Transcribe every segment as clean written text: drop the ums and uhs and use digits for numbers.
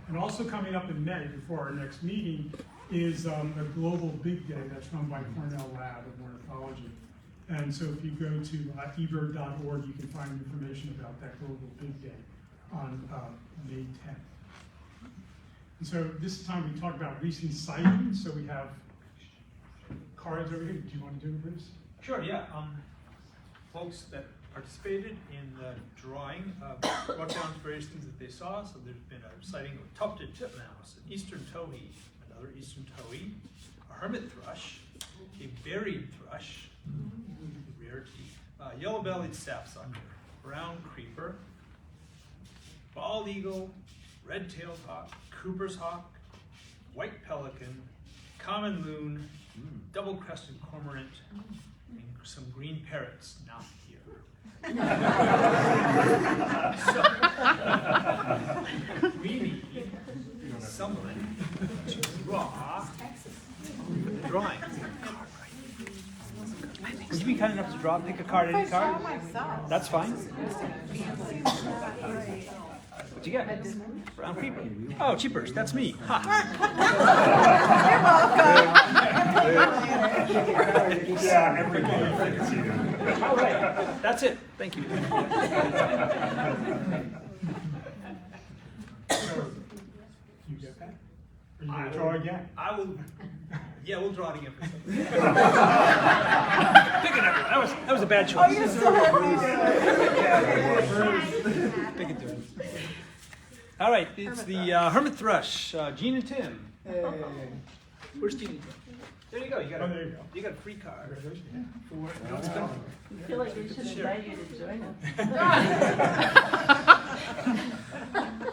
And also coming up in May, before our next meeting, is a global big day that's run by Cornell Lab of Ornithology. And so if you go to ebird.org, you can find information about that global big day on May 10th. And so this time we talk about recent sightings. So we have cards over here. Do you want to do it, Bruce? Sure, yeah. Folks that participated in the drawing brought down various things that they saw. So there's been a sighting of a tufted titmouse, an eastern towhee, another eastern towhee, a hermit thrush, a buried thrush, rarity, yellow-bellied sapsucker, brown creeper, bald eagle, red-tailed hawk, Cooper's hawk, white pelican, common loon, double-crested cormorant, and some green parrots not here. So, we need someone to draw the drawing. Would you be kind enough to draw? Pick a card, any card? That's fine. What'd you get? Brown creeper. Oh, cheapers. That's me. Ha. Yeah, everything. All right. That's it. Thank you. So, you get that? Or you gonna draw again? I will. Yeah, we'll draw it again. Pick it up. That was a bad choice. Oh, you're so happy. Pick it through. All right, it's the hermit thrush. Gene and Tim. Hey. Where's Gene and Tim? There you go. You got Oh, there you go. You got a free card. I feel like we should invite you to join us.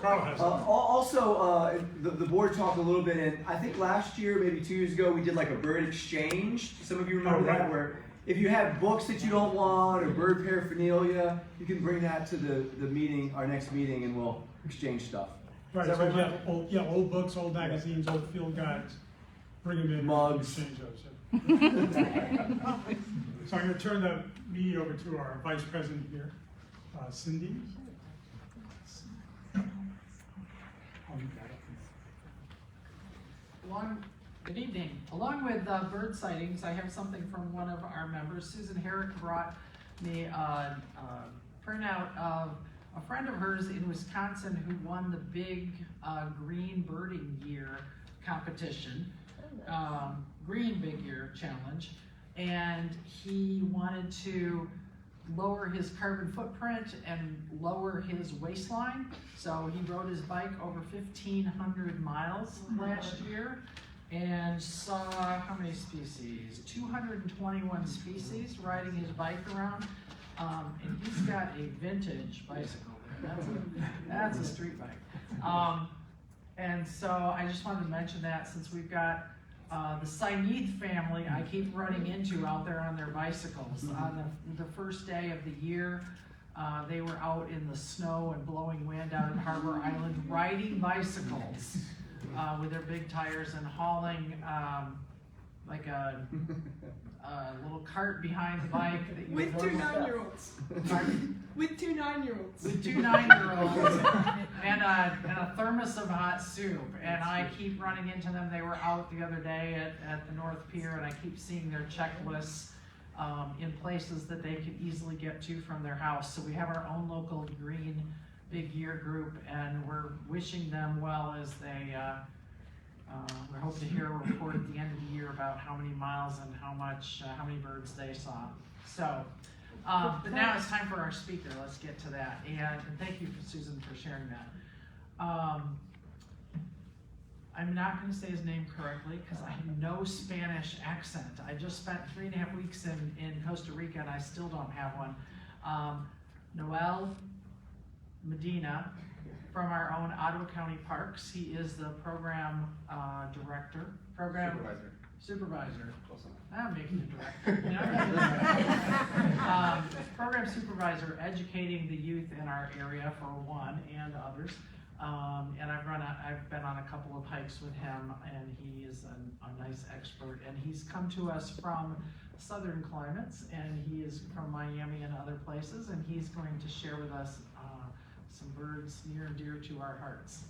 Carl has something. The board talked a little bit, and I think last year, maybe 2 years ago, we did like a bird exchange. Some of you remember that, where if you have books that you don't want or bird paraphernalia, you can bring that to the meeting, our next meeting, and we'll exchange stuff. Right, Is so that right? old books, old magazines, old field guides. Bring them in. Mugs. Exchange those. So I'm going to turn the meeting over to our vice president here, Cindy. Good evening. Along with bird sightings, I have something from one of our members. Susan Herrick brought me a printout of a friend of hers in Wisconsin who won the big green birding year competition, green big year challenge, and he wanted to lower his carbon footprint and lower his waistline. So he rode his bike over 1,500 miles last year and saw how many species? 221 species riding his bike around. And he's got a vintage bicycle there. That's a street bike. And so I just wanted to mention that since we've got the Sainith family I keep running into out there on their bicycles. On the first day of the year, they were out in the snow and blowing wind out at Harbor Island riding bicycles with their big tires and hauling like a little cart behind the bike. That you With 2 9-year-olds. With 2 9-year-olds. With 2 9-year-olds and a thermos of hot soup. And I keep running into them. They were out the other day at the North Pier, and I keep seeing their checklists in places that they could easily get to from their house. So we have our own local green big year group, and we're wishing them well as they we hope to hear a report at the end of the year about how many miles and how many birds they saw. So, but now it's time for our speaker. Let's get to that. And thank you, Susan, for sharing that. I'm not going to say his name correctly because I have no Spanish accent. I just spent 3.5 weeks in Costa Rica and I still don't have one. Noel Medina from our own Ottawa County Parks. He is the program director, supervisor. I'm making it director. Program supervisor, educating the youth in our area for one and others. And I've been on a couple of hikes with him, and he is a nice expert. And he's come to us from southern climates, and he is from Miami and other places, and he's going to share with us some birds near and dear to our hearts.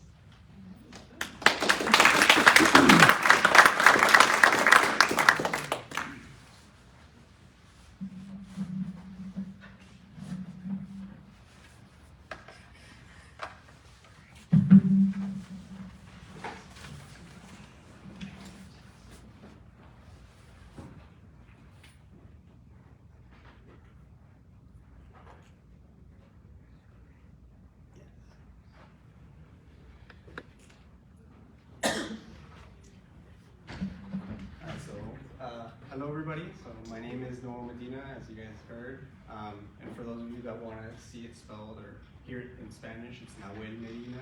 Hello everybody, so my name is Noel Medina, as you guys heard, and for those of you that want to see it spelled or hear it in Spanish, it's Nahuel Medina.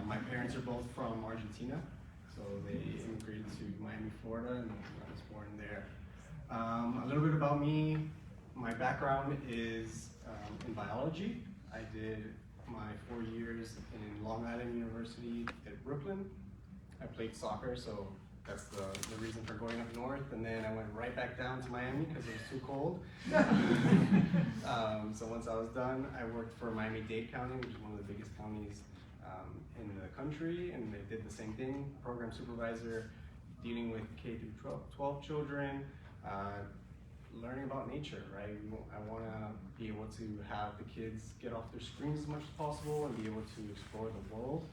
My parents are both from Argentina, so they immigrated to Miami, Florida, and I was born there. A little bit about me, my background is in biology. I did my 4 years in Long Island University at Brooklyn. I played soccer, so that's the reason for going up north, and then I went right back down to Miami because it was too cold. So once I was done, I worked for Miami-Dade County, which is one of the biggest counties in the country, and they did the same thing, program supervisor, dealing with K through 12 children, learning about nature, right? I want to be able to have the kids get off their screens as much as possible and be able to explore the world.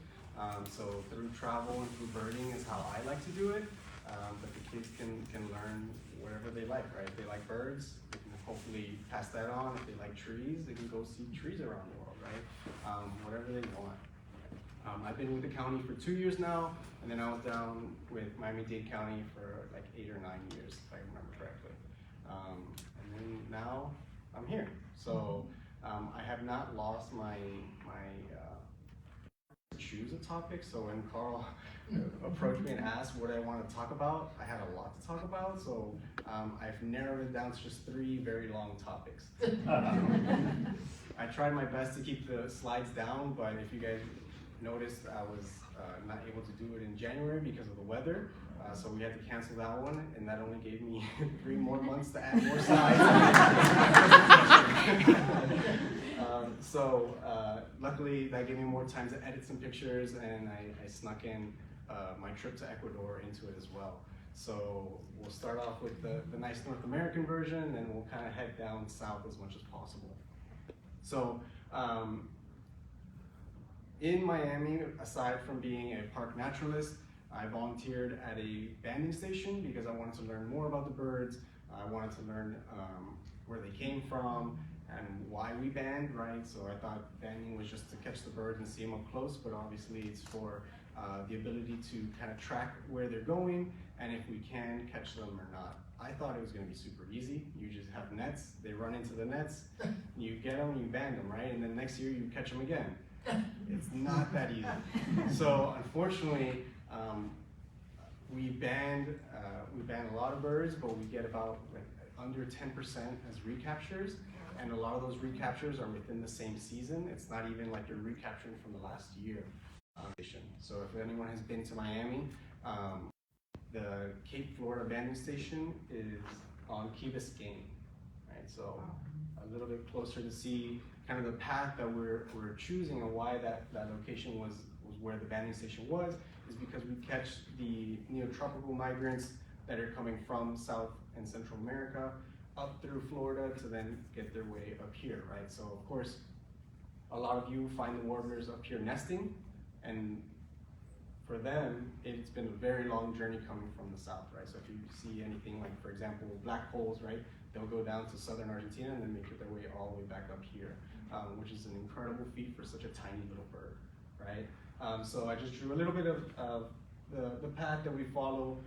So through travel and through birding is how I like to do it, but the kids can learn whatever they like, right? If they like birds, they can hopefully pass that on. If they like trees, they can go see trees around the world, right? Whatever they want. I've been with the county for 2 years now, and then I was down with Miami-Dade County for like 8 or 9 years, if I remember correctly. And then now I'm here. So I have not lost my choose a topic. So when Carl approached me and asked what I want to talk about, I had a lot to talk about. So I've narrowed it down to just 3 very long topics. I tried my best to keep the slides down, but if you guys noticed, I was not able to do it in January because of the weather. So we had to cancel that one, and that only gave me 3 more months to add more slides. Luckily, that gave me more time to edit some pictures, and I snuck in my trip to Ecuador into it as well. So we'll start off with the nice North American version, and then we'll kind of head down south as much as possible. So in Miami, aside from being a park naturalist, I volunteered at a banding station because I wanted to learn more about the birds. I wanted to learn where they came from and why we band, right? So I thought banding was just to catch the birds and see them up close, but obviously it's for the ability to kind of track where they're going and if we can catch them or not. I thought it was going to be super easy. You just have nets, they run into the nets, you get them, you band them, right? And then next year you catch them again. It's not that easy. So unfortunately, we band a lot of birds, but we get about like under 10% as recaptures, and a lot of those recaptures are within the same season. It's not even like you're recapturing from the last year. So if anyone has been to Miami, the Cape Florida banding station is on Key Biscayne, right? So a little bit closer to see kind of the path that we're choosing and why that location was where the banding station was, is because we catch the Neotropical migrants that are coming from South and Central America up through Florida to then get their way up here, right? So of course, a lot of you find the warblers up here nesting, and for them, it's been a very long journey coming from the south, right? So if you see anything like, for example, black holes, right? They'll go down to southern Argentina and then make their way all the way back up here, which is an incredible feat for such a tiny little bird, right? So I just drew a little bit of the path that we follow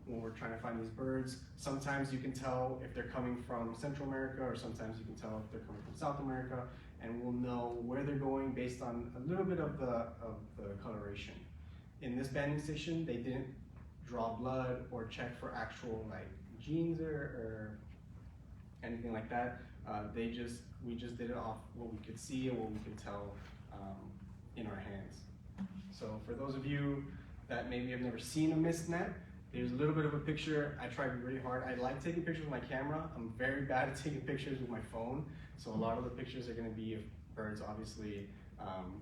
when we're trying to find these birds. Sometimes you can tell if they're coming from Central America, or sometimes you can tell if they're coming from South America, and we'll know where they're going based on a little bit of the coloration. In this banding station, they didn't draw blood or check for actual like genes or anything like that. We just did it off what we could see and what we could tell in our hands. So for those of you that maybe have never seen a mist net, here's a little bit of a picture. I tried really hard. I like taking pictures with my camera. I'm very bad at taking pictures with my phone. So a lot of the pictures are gonna be of birds, obviously,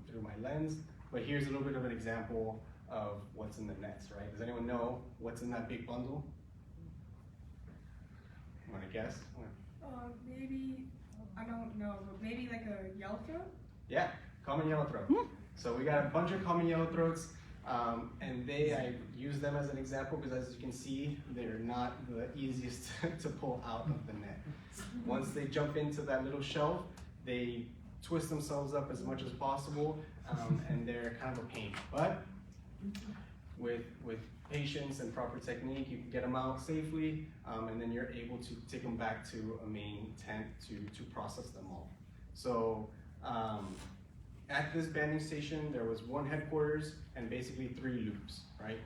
through my lens. But here's a little bit of an example of what's in the nets, right? Does anyone know what's in that big bundle? You wanna guess? Maybe, I don't know, but maybe like a yellowthroat? Yeah, common yellowthroat. So we got a bunch of common yellowthroats, and I use them as an example because as you can see, they're not the easiest to pull out of the net. Once they jump into that little shelf, they twist themselves up as much as possible, and they're kind of a pain. But with patience and proper technique, you can get them out safely, and then you're able to take them back to a main tent to process them all. So at this banding station, there was one headquarters and basically 3 loops, right?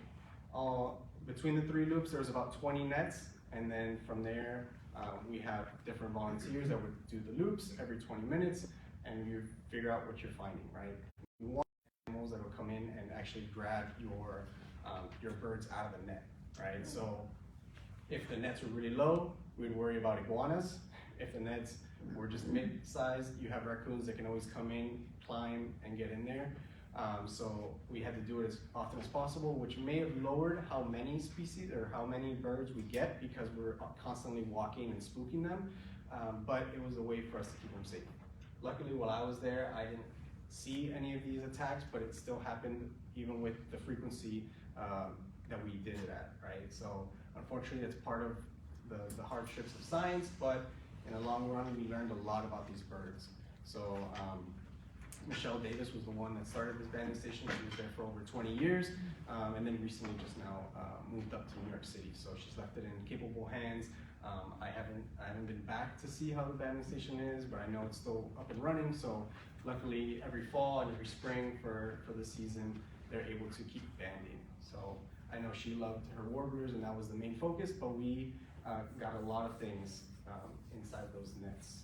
Between the 3 loops, there was about 20 nets, and then from there, we have different volunteers that would do the loops every 20 minutes, and you figure out what you're finding, right? You want animals that will come in and actually grab your birds out of the net, right? So if the nets were really low, we'd worry about iguanas. If the nets were just mid-sized, you have raccoons that can always come in, climb, and get in there. So we had to do it as often as possible, which may have lowered how many species or how many birds we get because we're constantly walking and spooking them, but it was a way for us to keep them safe. Luckily, while I was there, I didn't see any of these attacks, but it still happened even with the frequency that we did it at, right? So unfortunately, it's part of the hardships of science, but in the long run, we learned a lot about these birds. So Michelle Davis was the one that started this banding station. She was there for over 20 years, and then recently just now moved up to New York City. So she's left it in capable hands. I haven't been back to see how the banding station is, but I know it's still up and running. So luckily, every fall and every spring for the season, they're able to keep banding. So I know she loved her warblers, and that was the main focus. But we got a lot of things inside those nets.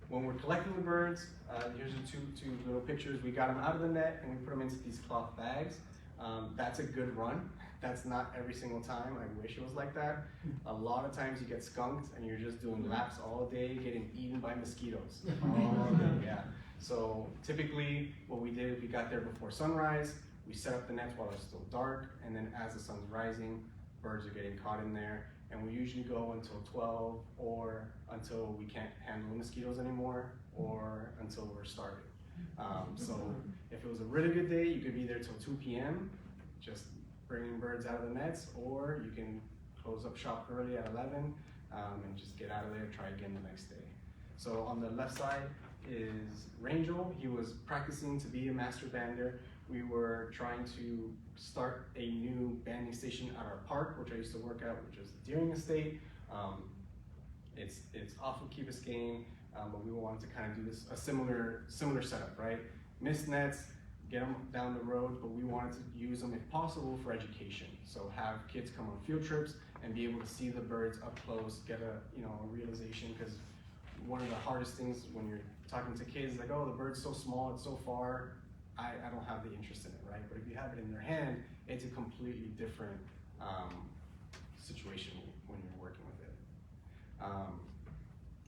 When we're collecting the birds, here's the two little pictures. We got them out of the net and we put them into these cloth bags. That's a good run. That's not every single time. I wish it was like that. A lot of times you get skunked and you're just doing laps all day, getting eaten by mosquitoes. All day, yeah. So typically what we did, we got there before sunrise. We set up the nets while it's still dark, and then as the sun's rising, birds are getting caught in there. And we usually go until 12 or until we can't handle the mosquitoes anymore or until we're starving. So if it was a really good day, you could be there till 2 p.m. just bringing birds out of the nets, or you can close up shop early at 11 and just get out of there and try again the next day. So on the left side is Rangel. He was practicing to be a master bander. We were trying to start a new banding station at our park, which I used to work at, which is the Deering Estate. It's off of Key Biscayne, but we wanted to kind of do this a similar setup, right? Mist nets, get them down the road, but we wanted to use them if possible for education. So have kids come on field trips and be able to see the birds up close, get a realization, because one of the hardest things when you're talking to kids is like, oh, the bird's so small, it's so far. I don't have the interest in it, right? But if you have it in their hand, it's a completely different situation when you're working with it.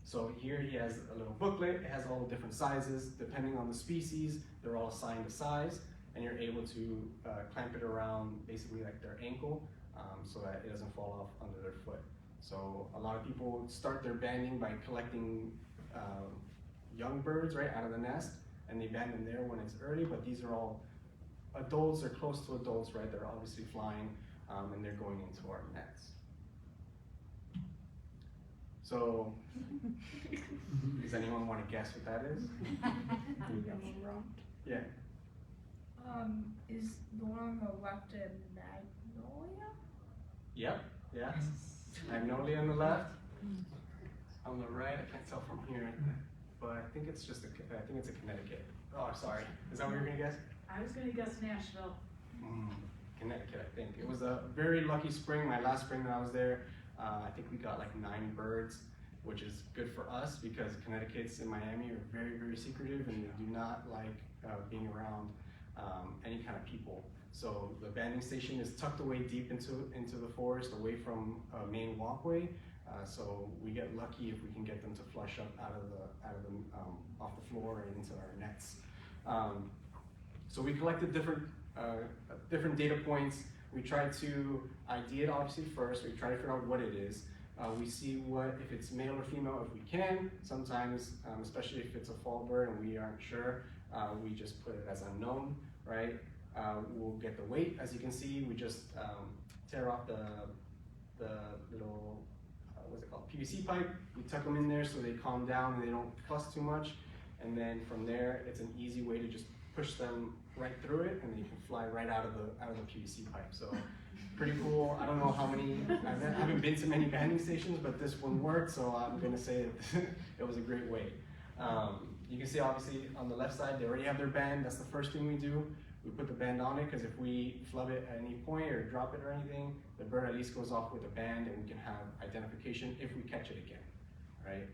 So here he has a little booklet. It has all the different sizes. Depending on the species, they're all assigned a size, and you're able to clamp it around basically like their ankle so that it doesn't fall off under their foot. So a lot of people start their banding by collecting young birds right out of the nest, and they band them there when it's early, but these are all adults or close to adults, right? They're obviously flying, and they're going into our nets. So, does anyone want to guess what that is? Yeah. Is the one on the left a magnolia? Yep, yeah. Magnolia on the left. On the right, I can't tell from here, but I think it's a Connecticut. Oh, sorry. Is that what you're gonna guess? I was gonna guess Nashville. Connecticut, I think. It was a very lucky spring. My last spring that I was there, I think we got like 9 birds, which is good for us because Connecticut's in Miami are very, very secretive and they do not like being around any kind of people. So the banding station is tucked away deep into the forest, away from a main walkway. So we get lucky if we can get them to flush up out of the off the floor and into our nets. So we collected different data points. We try to ID it obviously first. We try to figure out what it is. We see if it's male or female if we can. Sometimes, especially if it's a fall bird and we aren't sure, we just put it as unknown, right? We'll get the weight. As you can see, we just tear off the little, what's it called, PVC pipe. We tuck them in there so they calm down and they don't fuss too much. And then from there, it's an easy way to just push them right through it, and then you can fly right out of the PVC pipe. So pretty cool. I don't know how many, I haven't been to many banding stations, but this one worked, so I'm gonna say it was a great way. You can see obviously on the left side, they already have their band. That's the first thing we do. We put the band on it, because if we flub it at any point or drop it or anything, the bird at least goes off with a band, and we can have identification if we catch it again, right?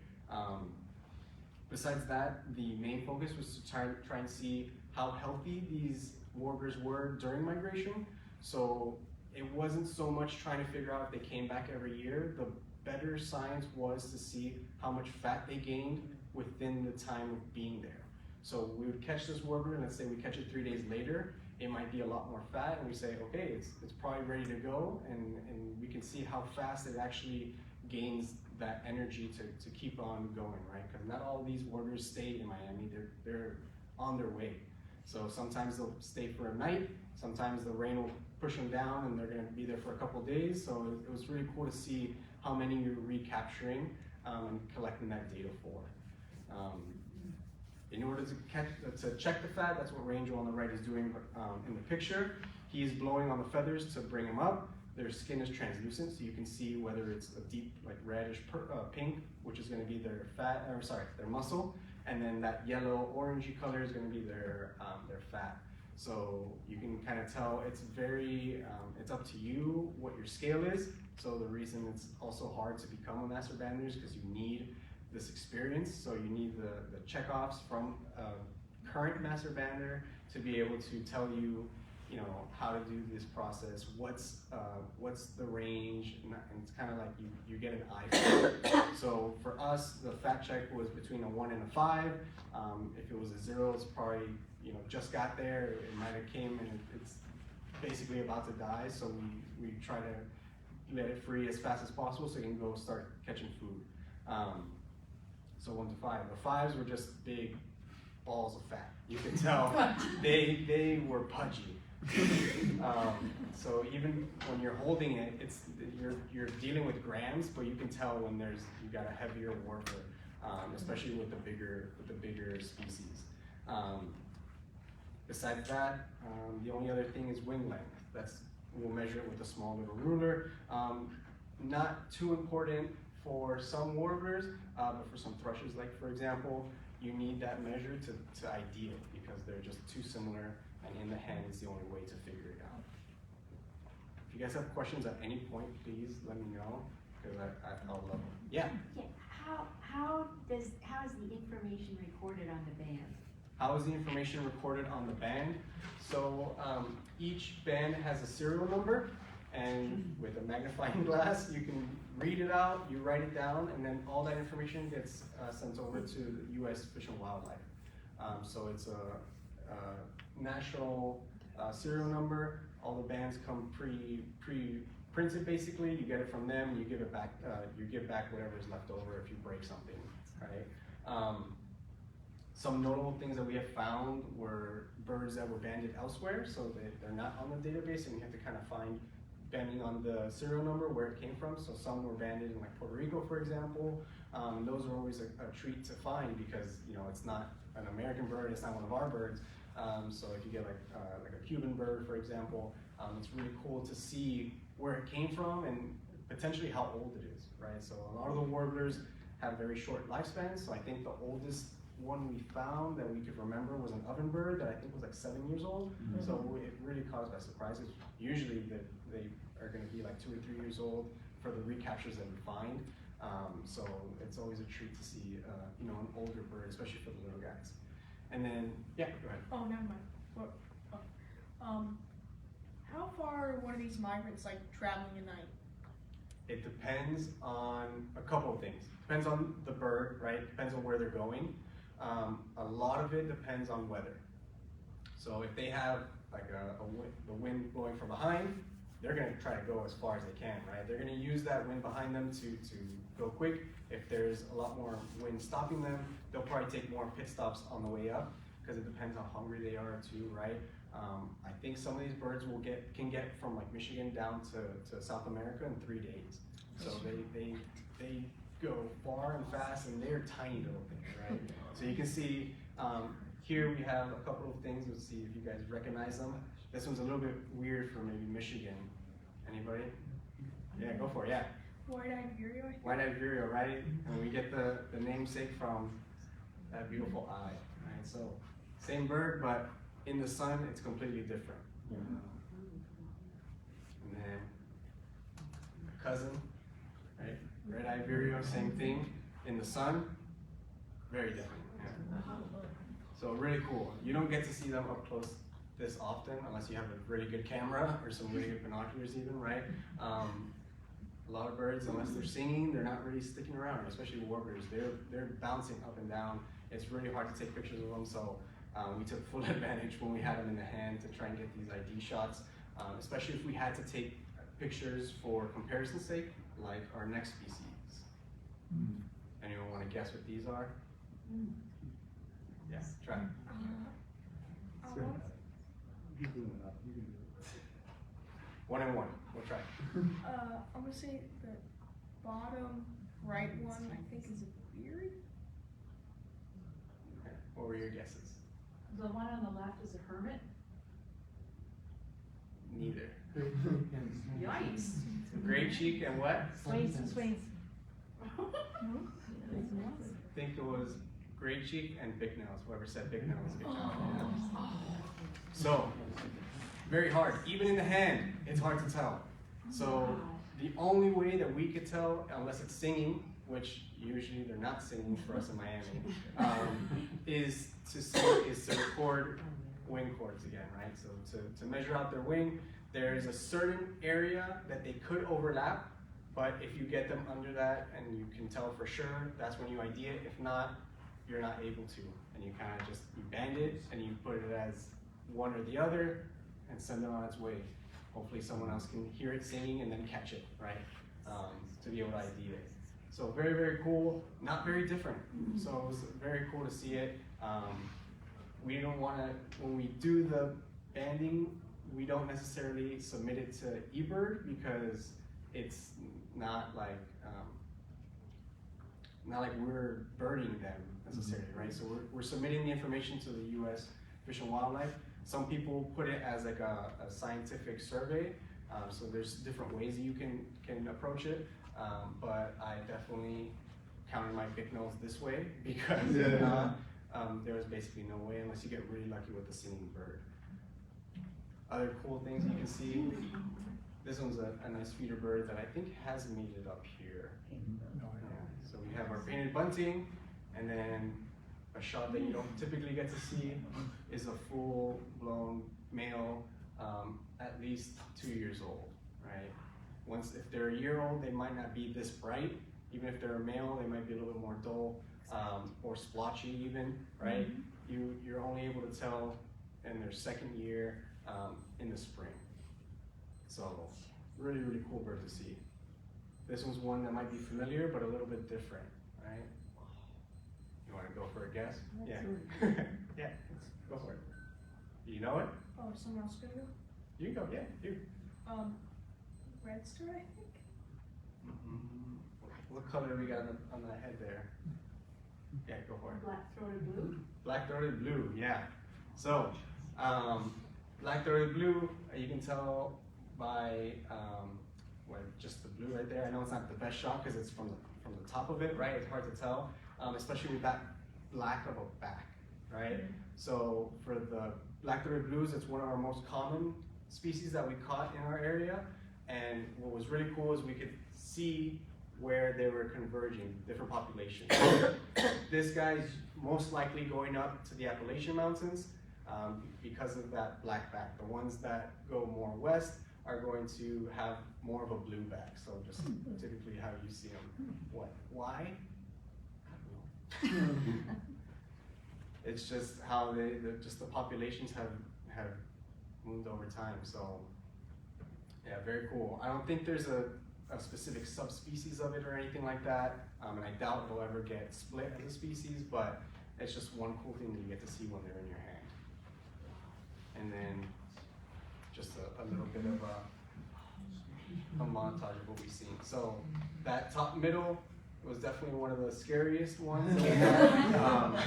Besides that, the main focus was to try and see how healthy these warblers were during migration. So it wasn't so much trying to figure out if they came back every year. The better science was to see how much fat they gained within the time of being there. So we would catch this warbler, and let's say we catch it 3 days later, it might be a lot more fat, and we say, okay, it's probably ready to go, and we can see how fast it actually gains that energy to keep on going, right? Because not all these warblers stay in Miami, they're on their way. So sometimes they'll stay for a night, sometimes the rain will push them down and they're gonna be there for a couple days. So it was really cool to see how many you're recapturing and collecting that data for. In order to check the fat, that's what Ranger on the right is doing in the picture. He's blowing on the feathers to bring them up. Their skin is translucent, so you can see whether it's a deep, like reddish pink, which is going to be their fat, or sorry, their muscle, and then that yellow orangey color is going to be their fat. So you can kind of tell it's very, it's up to you what your scale is. So the reason it's also hard to become a master bander is because you need this experience. So you need the checkoffs from a current master bander to be able to tell you, how to do this process, what's the range, and it's kind of like you get an eye for it. So for us, the fat check was between a 1 and a 5. If it was a 0, it's probably, just got there, it might have came and it's basically about to die, so we try to let it free as fast as possible so you can go start catching food. So 1 to 5. The 5s were just big balls of fat. You can tell they were pudgy. So even when you're holding it, you're dealing with grams, but you can tell when you got a heavier warbler, especially with the bigger species. Besides that, the only other thing is wing length. We'll measure it with a small little ruler. Not too important for some warblers, but for some thrushes, like for example, you need that measure to ideal, because they're just too similar, and in the hand is the only way to figure it out. If you guys have questions at any point, please let me know, because I'll love them. Yeah? Yeah, how is the information recorded on the band? How is the information recorded on the band? So each band has a serial number, and with a magnifying glass, you can read it out, you write it down, and then all that information gets sent over to the U.S. Fish and Wildlife. So it's a national serial number. All the bands come pre-printed basically. You get it from them, you give it back. You give back whatever is left over if you break something, right? Some notable things that we have found were birds that were banded elsewhere, so they're not on the database, and you have to kind of find, depending on the serial number, where it came from. So some were banded in like Puerto Rico, for example. Those are always a treat to find, because it's not an American bird, it's not one of our birds. So if you get like a Cuban bird, for example, it's really cool to see where it came from and potentially how old it is, right? So a lot of the warblers have very short lifespans. So I think the oldest one we found that we could remember was an ovenbird that I think was like 7 years old. Mm-hmm. So it really caught us by surprise. Usually they are going to be like 2 or 3 years old for the recaptures that we find. So it's always a treat to see an older bird, especially for the little guys. And then, yeah, go ahead. Oh, never mind. What? How far are one of these migrants traveling at night? It depends on a couple of things. Depends on the bird, right? Depends on where they're going. A lot of it depends on weather. So if they have like the wind blowing from behind, they're going to try to go as far as they can, right? They're going to use that wind behind them to go quick. If there's a lot more wind stopping them, they'll probably take more pit stops on the way up, because it depends how hungry they are too, right? I think some of these birds can get from like Michigan down to South America in 3 days. So they go far and fast, and they're tiny little things, right? So you can see here we have a couple of things. Let's see if you guys recognize them. This one's a little bit weird for maybe Michigan. Anybody? Yeah, go for it, yeah. White-eyed vireo, I think. White-eyed vireo, right? And we get the namesake from that beautiful eye, right? So, same bird, but in the sun, it's completely different. And then, cousin, right? Red-eyed vireo, same thing. In the sun, very different. Yeah. So really cool. You don't get to see them up close this often unless you have a really good camera or some really good binoculars even, right? A lot of birds, unless they're singing, they're not really sticking around, especially warblers. They're bouncing up and down. It's really hard to take pictures of them, so we took full advantage when we had them in the hand to try and get these ID shots, especially if we had to take pictures for comparison's sake, like our next species. Anyone want to guess what these are? Yeah, try. One and one. We'll try. I'm gonna say the bottom right one, I think, is a beard. Okay. What were your guesses? The one on the left is a hermit? Neither. Yikes. Gray cheek and what? Swains. I think it was gray cheek and big nose. Whoever said big nose, good job. Yeah. So, very hard. Even in the hand, it's hard to tell. So, the only way that we could tell, unless it's singing, which usually they're not singing for us in Miami, is to record wing chords again, right? So to measure out their wing, there's a certain area that they could overlap, but if you get them under that and you can tell for sure, that's when you ID it. If not, you're not able to, and you kind of just you band it and you put it as one or the other and send it on its way. Hopefully someone else can hear it singing and then catch it, right? To be able to ID it. So very, very cool, not very different. So it was very cool to see it. We don't want to, when we do the banding, we don't necessarily submit it to eBird because it's not like we're birding them necessarily, right? So we're submitting the information to the U.S. Fish and Wildlife. Some people put it as like a scientific survey. So there's different ways that you can approach it. But I definitely counted my big nose this way because there was basically no way unless you get really lucky with the singing bird. Other cool things you can see. This one's a nice feeder bird that I think has made it up here. Yeah. So we have our painted bunting, and then a shot that you don't typically get to see is a full-blown male, at least 2 years old, right? If they're a year old, they might not be this bright. Even if they're a male, they might be a little bit more dull or splotchy even, right? You're only able to tell in their second year in the spring. So really, really cool bird to see. This one's one that might be familiar, but a little bit different, right? You want to go for a guess? Yeah. Yeah, go for it. You know it? Oh, someone else gonna go? You can go, yeah, you. Red star, I think. What color do we got on the head there? Yeah, go for it. Black-throated blue? Black-throated blue, yeah. So, black-throated blue, you can tell by just the blue right there. I know it's not the best shot because it's from the top of it, right? It's hard to tell, especially with that black of a back, right? So for the black-throated blues, it's one of our most common species that we caught in our area. And what was really cool is we could see where they were converging, different populations. This guy's most likely going up to the Appalachian Mountains because of that black back. The ones that go more west are going to have more of a blue back. So just typically how you see them. What? Why? I don't know. It's just how the populations have moved over time. So yeah, very cool. I don't think there's a specific subspecies of it or anything like that, and I doubt it'll ever get split as a species, but it's just one cool thing that you get to see when they're in your hand. And then just a little bit of a montage of what we've seen. So that top middle was definitely one of the scariest ones that we had.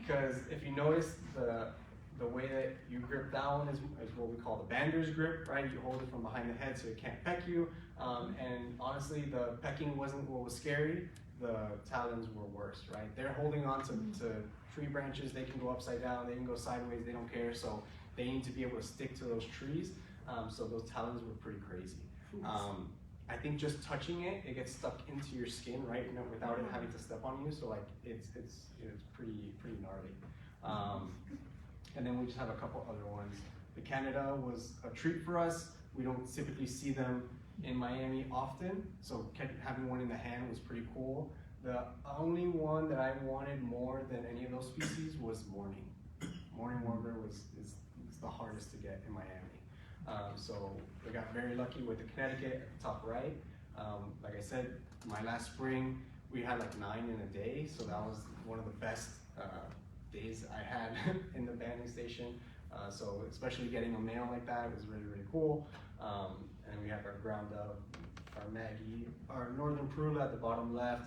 because if you notice the way that you grip down is what we call the bander's grip, right? You hold it from behind the head so it can't peck you. And honestly, the pecking wasn't what was scary. The talons were worse, right? They're holding on to tree branches. They can go upside down. They can go sideways. They don't care. So they need to be able to stick to those trees. So those talons were pretty crazy. I think just touching it, it gets stuck into your skin, right? Without it having to step on you. So like it's pretty gnarly. And then we just have a couple other ones. The Canada was a treat for us. We don't typically see them in Miami often, so having one in the hand was pretty cool. The only one that I wanted more than any of those species was mourning. Mourning warbler is the hardest to get in Miami. So we got very lucky with the Connecticut at the top right. Like I said, my last spring, we had like 9 in a day, so that was one of the best days I had in the banding station. So especially getting a male like that was really, really cool. And we have our ground up, our Maggie, our Northern Perula at the bottom left,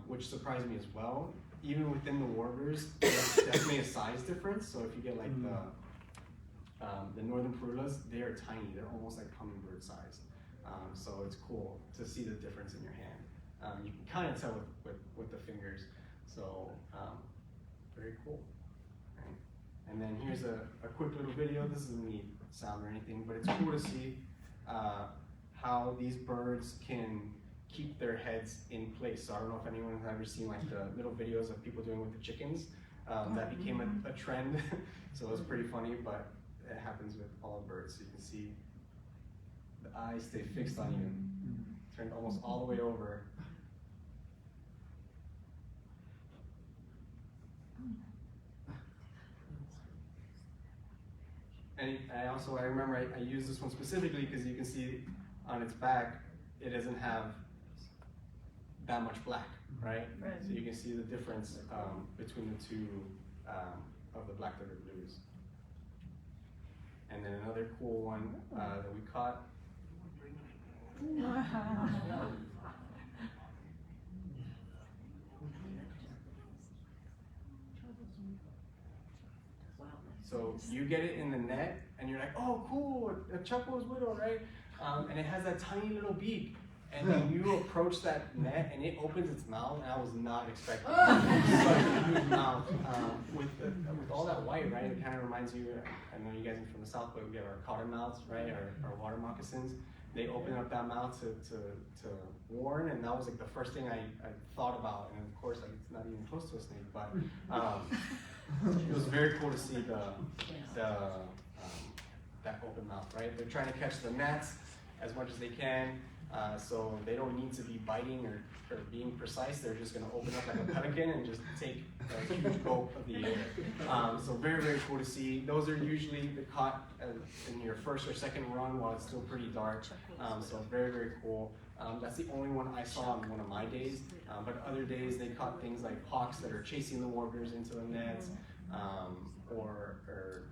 which surprised me as well. Even within the warblers, there's definitely a size difference. So if you get like the Northern Perulas, they are tiny. They're almost like hummingbird size. So it's cool to see the difference in your hand. You can kind of tell with the fingers. So very cool. Right? And then here's a quick little video. This isn't any sound or anything, but it's cool to see how these birds can keep their heads in place. So I don't know if anyone has ever seen like the little videos of people doing with the chickens. That became a trend. So it's pretty funny, but it happens with all birds. So you can see the eyes stay fixed on you, turned almost all the way over. And I remember I used this one specifically because you can see on its back, it doesn't have that much black, right? So you can see the difference between the two of the black-throated blues. And then another cool one that we caught. So you get it in the net, and you're like, oh, cool, a Chaco's widow, right? And it has that tiny little beak. And then you approach that net, and it opens its mouth, and I was not expecting such a huge mouth. With all that white, right, it kind of reminds you, I know you guys are from the South, but we have our cottonmouths, right, our water moccasins. They open up that mouth to warn, and that was like the first thing I thought about. And of course, like, it's not even close to a snake, but it was very cool to see that open mouth, right? They're trying to catch the gnats as much as they can, so they don't need to be biting or being precise. They're just going to open up like a pelican and just take a huge gulp of the air. So very, very cool to see. Those are usually caught in your first or second run while it's still pretty dark. So very, very cool. That's the only one I saw on one of my days. But other days they caught things like hawks that are chasing the warblers into the nets, or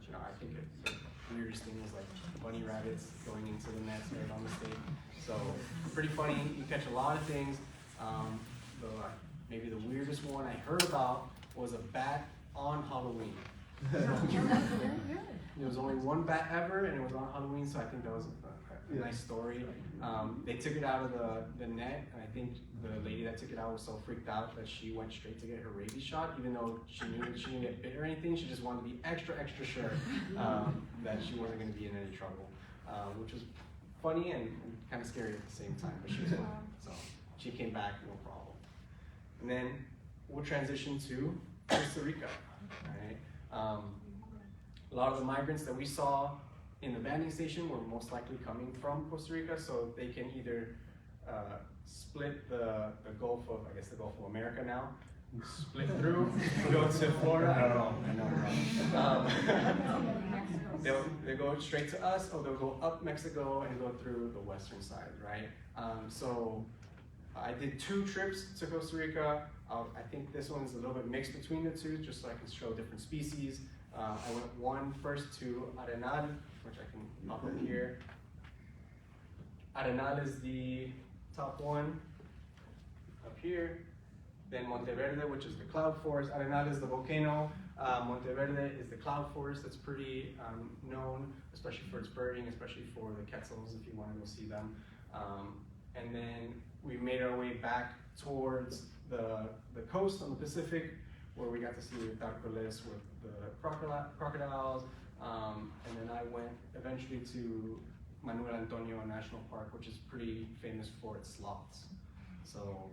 you know, I think the weirdest thing was like bunny rabbits going into the nets right on the state. So pretty funny. You catch a lot of things. Maybe the weirdest one I heard about was a bat on Halloween. There was only one bat ever, and it was on Halloween, so I think that was a nice story. They took it out of the net, and I think the lady that took it out was so freaked out that she went straight to get her rabies shot, even though she knew that she didn't get bit or anything. She just wanted to be extra, extra sure that she wasn't going to be in any trouble, which was funny and kind of scary at the same time, but she was fine. So she came back, no problem. And then we'll transition to Costa Rica. Right? A lot of the migrants that we saw in the banding station were most likely coming from Costa Rica, so they can either split the Gulf of, I guess the Gulf of America now, split through, go to Florida. I know. They'll go straight to us, or they'll go up Mexico and go through the western side, right? So I did 2 trips to Costa Rica. I think this one's a little bit mixed between the two, just so I can show different species. I went first to Arenal, which I can pop up here. Arenal is the top one up here. then Monteverde, which is the cloud forest. Arenal is the volcano. Monteverde is the cloud forest that's pretty known, especially for its birding, especially for the quetzals if you want to go see them. And then we made our way back towards the coast on the Pacific, where we got to see Tarcoles with the crocodiles. And then I went eventually to Manuel Antonio National Park, which is pretty famous for its sloths. So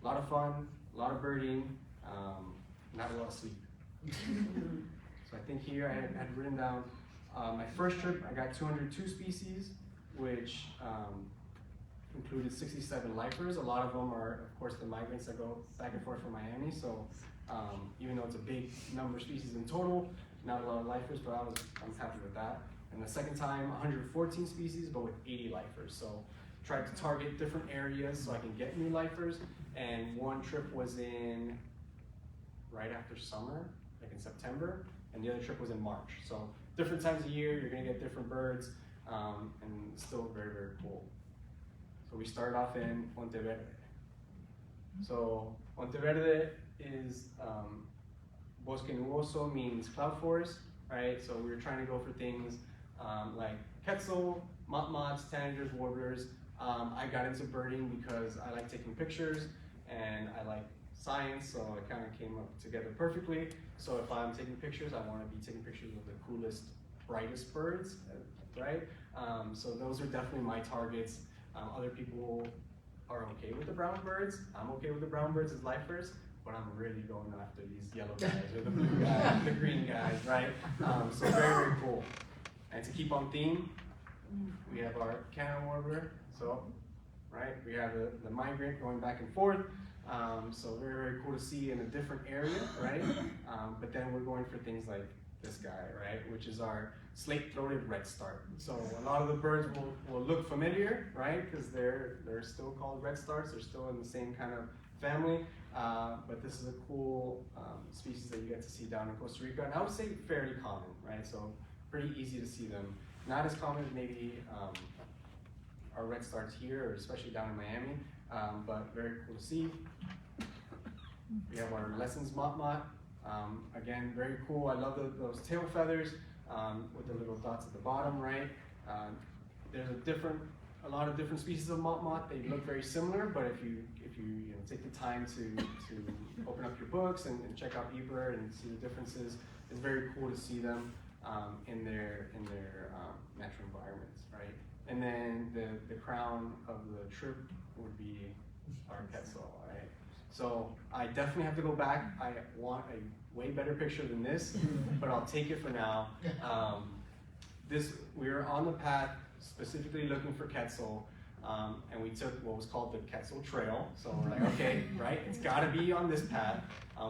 a lot of fun, a lot of birding, not a lot of sleep. So I think here I had written down my first trip, I got 202 species, which included 67 lifers. A lot of them are, of course, the migrants that go back and forth from Miami. So even though it's a big number of species in total, not a lot of lifers, but I'm happy with that. And the second time, 114 species, but with 80 lifers. So tried to target different areas so I can get new lifers. And one trip was in right after summer, like in September, and the other trip was in March. So different times of year, you're gonna get different birds, and still very, very cool. So we started off in Monteverde. So Monteverde is Bosque Nuboso, means cloud forest, right? So we were trying to go for things like quetzal, motmots, tanagers, warblers. I got into birding because I like taking pictures and I like science, so it kind of came up together perfectly. So if I'm taking pictures, I want to be taking pictures of the coolest, brightest birds, right? So those are definitely my targets. Other people are okay with the brown birds. I'm okay with the brown birds as lifers, but I'm really going after these yellow guys or the blue guys, the green guys, right? So very, very cool. And to keep on theme, we have our cannon warbler. So, right, we have the migrant going back and forth. So very, very cool to see in a different area, right? But then we're going for things like this guy, right? Which is our slate-throated redstart. So a lot of the birds will look familiar, right? Because they're still called redstarts. They're still in the same kind of family. But this is a cool species that you get to see down in Costa Rica. And I would say fairly common, right? So pretty easy to see them. Not as common as maybe our redstarts here, or especially down in Miami, but very cool to see. We have our lessons motmot. Again, very cool. I love those tail feathers with the little dots at the bottom, right? There's a lot of different species of motmot. They look very similar, but if you take the time to open up your books and check out eBird and see the differences, it's very cool to see them in their natural environments, right? And then the crown of the trip would be our quetzal, right? So I definitely have to go back. I want a way better picture than this, but I'll take it for now. We were on the path specifically looking for quetzal, and we took what was called the Quetzal Trail. So we're like, okay, right, it's gotta be on this path.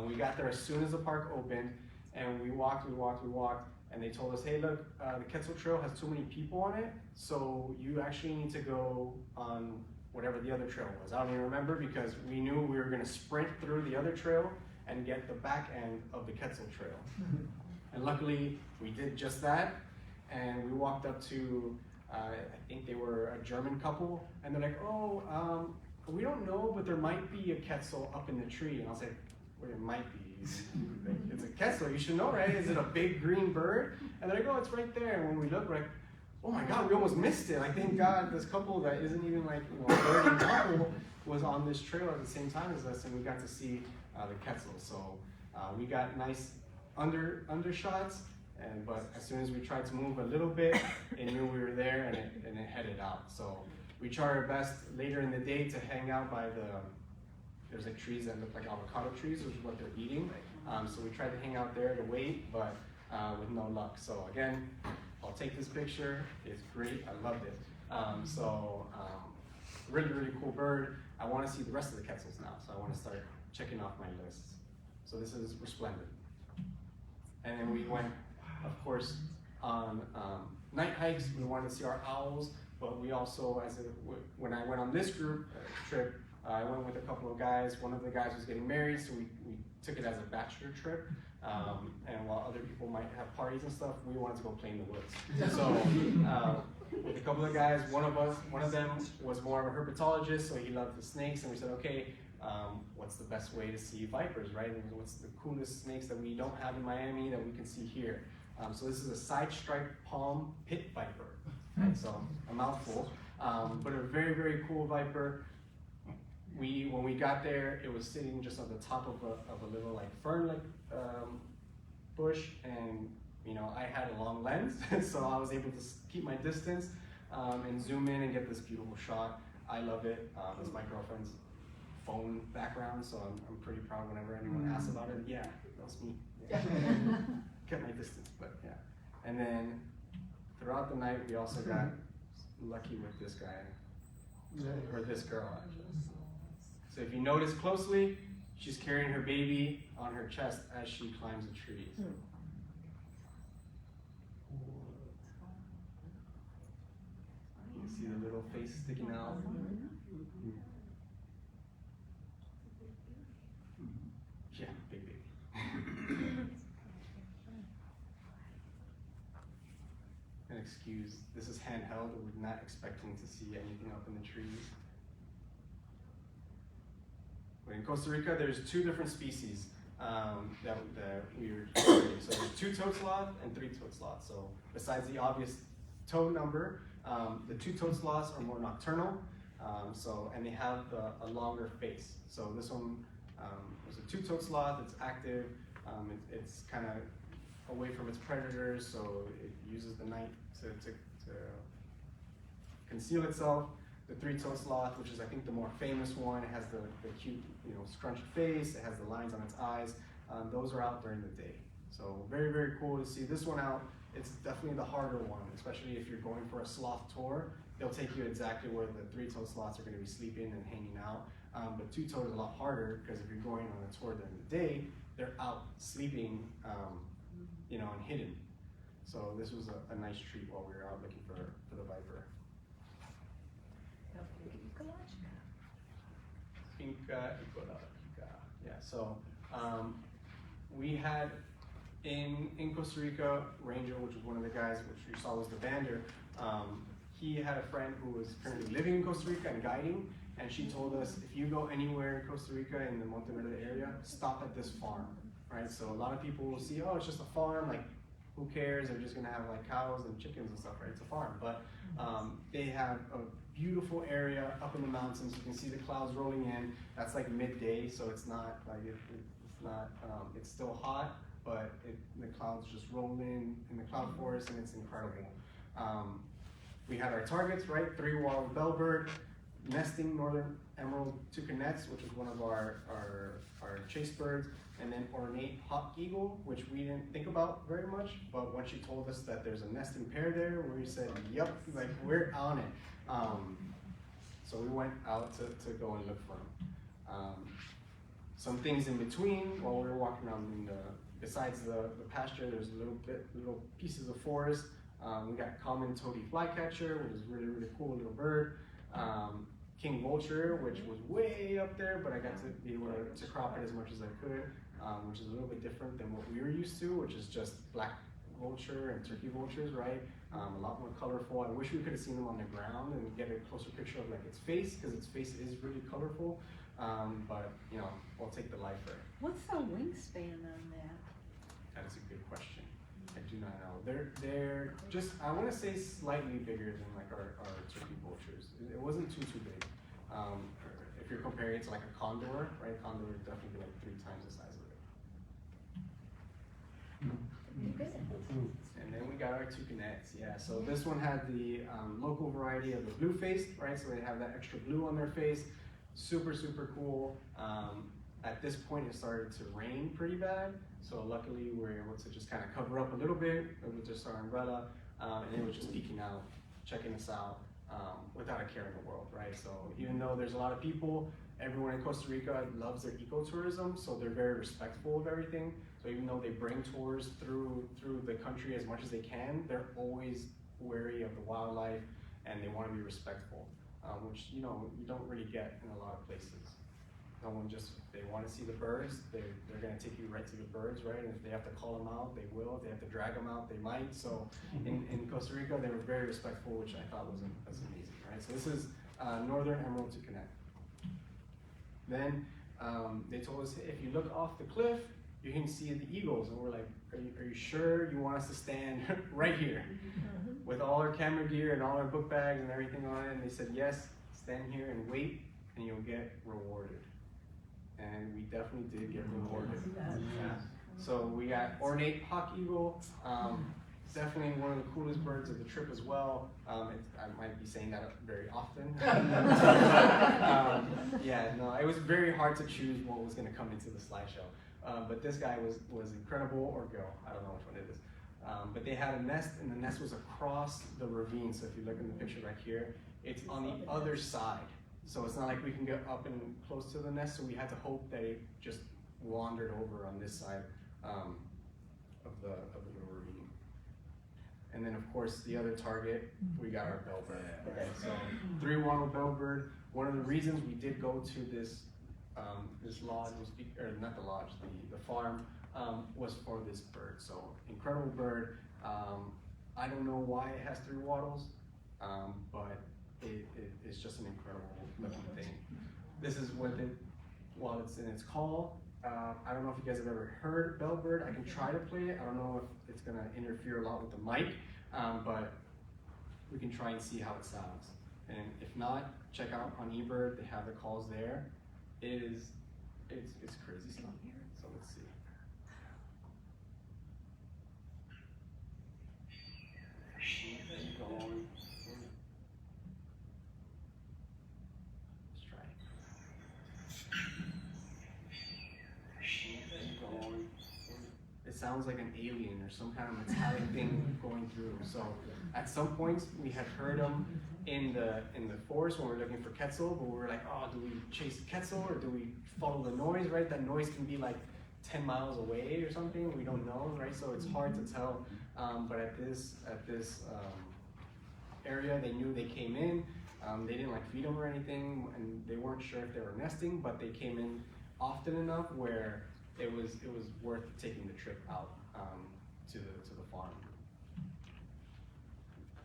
We got there as soon as the park opened, and we walked, and they told us, hey, look, the Quetzal Trail has too many people on it, so you actually need to go on whatever the other trail was. I don't even remember, because we knew we were gonna sprint through the other trail and get the back end of the Quetzal Trail. And luckily, we did just that, and we walked up to, I think they were a German couple, and they're like, oh, we don't know, but there might be a quetzal up in the tree. And I was like, well, it might be. It's a quetzal, you should know, right? Is it a big green bird? And they're like, oh, it's right there. And when we look, we're like, oh my God, we almost missed it. Like, thank God this couple that isn't even like, a birding couple was on this trail at the same time as us, and we got to see the quetzal. So we got nice undershots, but as soon as we tried to move a little bit, it knew we were there, and it headed out. So we tried our best later in the day to hang out by there's like trees that look like avocado trees, which is what they're eating. So we tried to hang out there to wait, but with no luck. So again, I'll take this picture. It's great. I loved it. Really, really cool bird. I want to see the rest of the quetzals now, so I want to start checking off my lists. So this is resplendent. And then we went, of course, on night hikes. We wanted to see our owls, but we also, when I went on this group trip, I went with a couple of guys. One of the guys was getting married, so we took it as a bachelor trip. And while other people might have parties and stuff, we wanted to go play in the woods. So with a couple of guys, one of them was more of a herpetologist, so he loved the snakes, and we said, okay, what's the best way to see vipers, right? And what's the coolest snakes that we don't have in Miami that we can see here? So this is a side-striped palm pit viper, right? So a mouthful, but a very, very cool viper. When we got there, it was sitting just on the top of a little like fern bush, and I had a long lens, so I was able to keep my distance and zoom in and get this beautiful shot. I love it. It's my girlfriend's phone background, so I'm pretty proud whenever anyone asks about it. Yeah, that was me. Yeah. Kept my distance, but yeah. And then throughout the night, we also got lucky with this guy, or this girl actually. So if you notice closely, she's carrying her baby on her chest as she climbs the trees. You can see the little face sticking out. Yeah, big baby. And excuse, this is handheld. We're not expecting to see anything up in the trees. But in Costa Rica, there's 2 different species that we were studying. So there's 2 toad sloth and 3 toad sloths. So besides the obvious toad number, the 2 toad sloths are more nocturnal, and they have a longer face. So this one is a 2 toad sloth. It's active. It's kind of away from its predators, so it uses the night to conceal itself. The 3 toed sloth, which is I think the more famous one, it has the cute, scrunched face, it has the lines on its eyes. Those are out during the day. So very, very cool to see this one out. It's definitely the harder one, especially if you're going for a sloth tour. They'll take you exactly where the 3 toed sloths are going to be sleeping and hanging out. But 2 toed is a lot harder because if you're going on a tour during the day, they're out sleeping, and hidden. So this was a nice treat while we were out looking for the viper. Yeah, so we had in Costa Rica, Ranger, which was one of the guys, which you saw was the bander, he had a friend who was currently living in Costa Rica and guiding, and she told us, if you go anywhere in Costa Rica in the Monteverde area, stop at this farm, right? So a lot of people will see, oh, it's just a farm, like, who cares? They're just gonna have like cows and chickens and stuff, right? It's a farm, but they have a beautiful area up in the mountains. You can see the clouds rolling in. That's like midday, so it's not like it's still hot, but the clouds just roll in the cloud forest, and it's incredible. We had our targets, right? 3 wild bellbird, nesting northern emerald toucanets, which is one of our chase birds, and then ornate hawk eagle, which we didn't think about very much, but when she told us that there's a nesting pair there, we said, yep, like we're on it. So we went out to go and look for them. Some things in between while we were walking around besides the pasture, there's little pieces of forest. We got common toady flycatcher, which is really, really cool little bird. King vulture, which was way up there, but I got to be able to crop it as much as I could, which is a little bit different than what we were used to, which is just black vulture and turkey vultures, right? A lot more colorful. I wish we could have seen them on the ground and get a closer picture of like its face, because its face is really colorful. But we'll take the life for it. What's the wingspan on that? That is a good question. I do not know. They're just, I want to say slightly bigger than like our turkey vultures. It wasn't too big. If you're comparing it to like a condor, right? Condor is definitely like 3 times the size of it. And then we got our toucanets, yeah. So this one had the local variety of the blue face, right? So they have that extra blue on their face. Super, super cool. At this point, it started to rain pretty bad. So luckily, we were able to just kind of cover up a little bit with just our umbrella. And it was just peeking out, checking us out without a care in the world, right? So even though there's a lot of people, everyone in Costa Rica loves their ecotourism, so they're very respectful of everything. So even though they bring tours through the country as much as they can, they're always wary of the wildlife, and they want to be respectful, which you don't really get in a lot of places. No one they want to see the birds, they're going to take you right to the birds, right? And if they have to call them out, they will. If they have to drag them out, they might. So in Costa Rica, they were very respectful, which I thought was amazing, right? So this is Northern Emerald Toucanet. Then they told us, if you look off the cliff, you can see the eagles. And we're like, are you sure you want us to stand right here with all our camera gear and all our book bags and everything on it? And they said, yes, stand here and wait and you'll get rewarded. And we definitely did get rewarded. Yeah. So we got ornate hawk eagle. Definitely one of the coolest birds of the trip as well. I might be saying that very often. Yeah, no, it was very hard to choose what was going to come into the slideshow. But this guy was incredible, or girl, I don't know which one it is. But they had a nest, and the nest was across the ravine. So if you look in the picture right here, it's on the other side. So it's not like we can get up and close to the nest, so we had to hope that it just wandered over on this side of the little ravine. And then of course the other target, we got our bellbird. Okay, so 3-wattle bellbird. One of the reasons we did go to this this lodge, or not the lodge, the farm, was for this bird. So incredible bird. I don't know why it has 3 wattles, but it's just an incredible looking thing. This is what while it's in its call. I don't know if you guys have ever heard bellbird. I can try to play it. I don't know if it's gonna interfere a lot with the mic, but we can try and see how it sounds. And if not, check out on eBird. They have the calls there. It's crazy stuff. So let's see. Keep going. Let's try it. Keep going. It sounds like an alien or some kind of metallic thing going through. So at some points we had heard them in the forest when we were looking for Quetzal, but we were like, oh, do we chase Quetzal or do we follow the noise, right? That noise can be like 10 miles away or something. We don't know, right? So it's hard to tell. But at this area, they knew they came in. They didn't like feed them or anything, and they weren't sure if they were nesting, but they came in often enough where it was worth taking the trip out to the farm.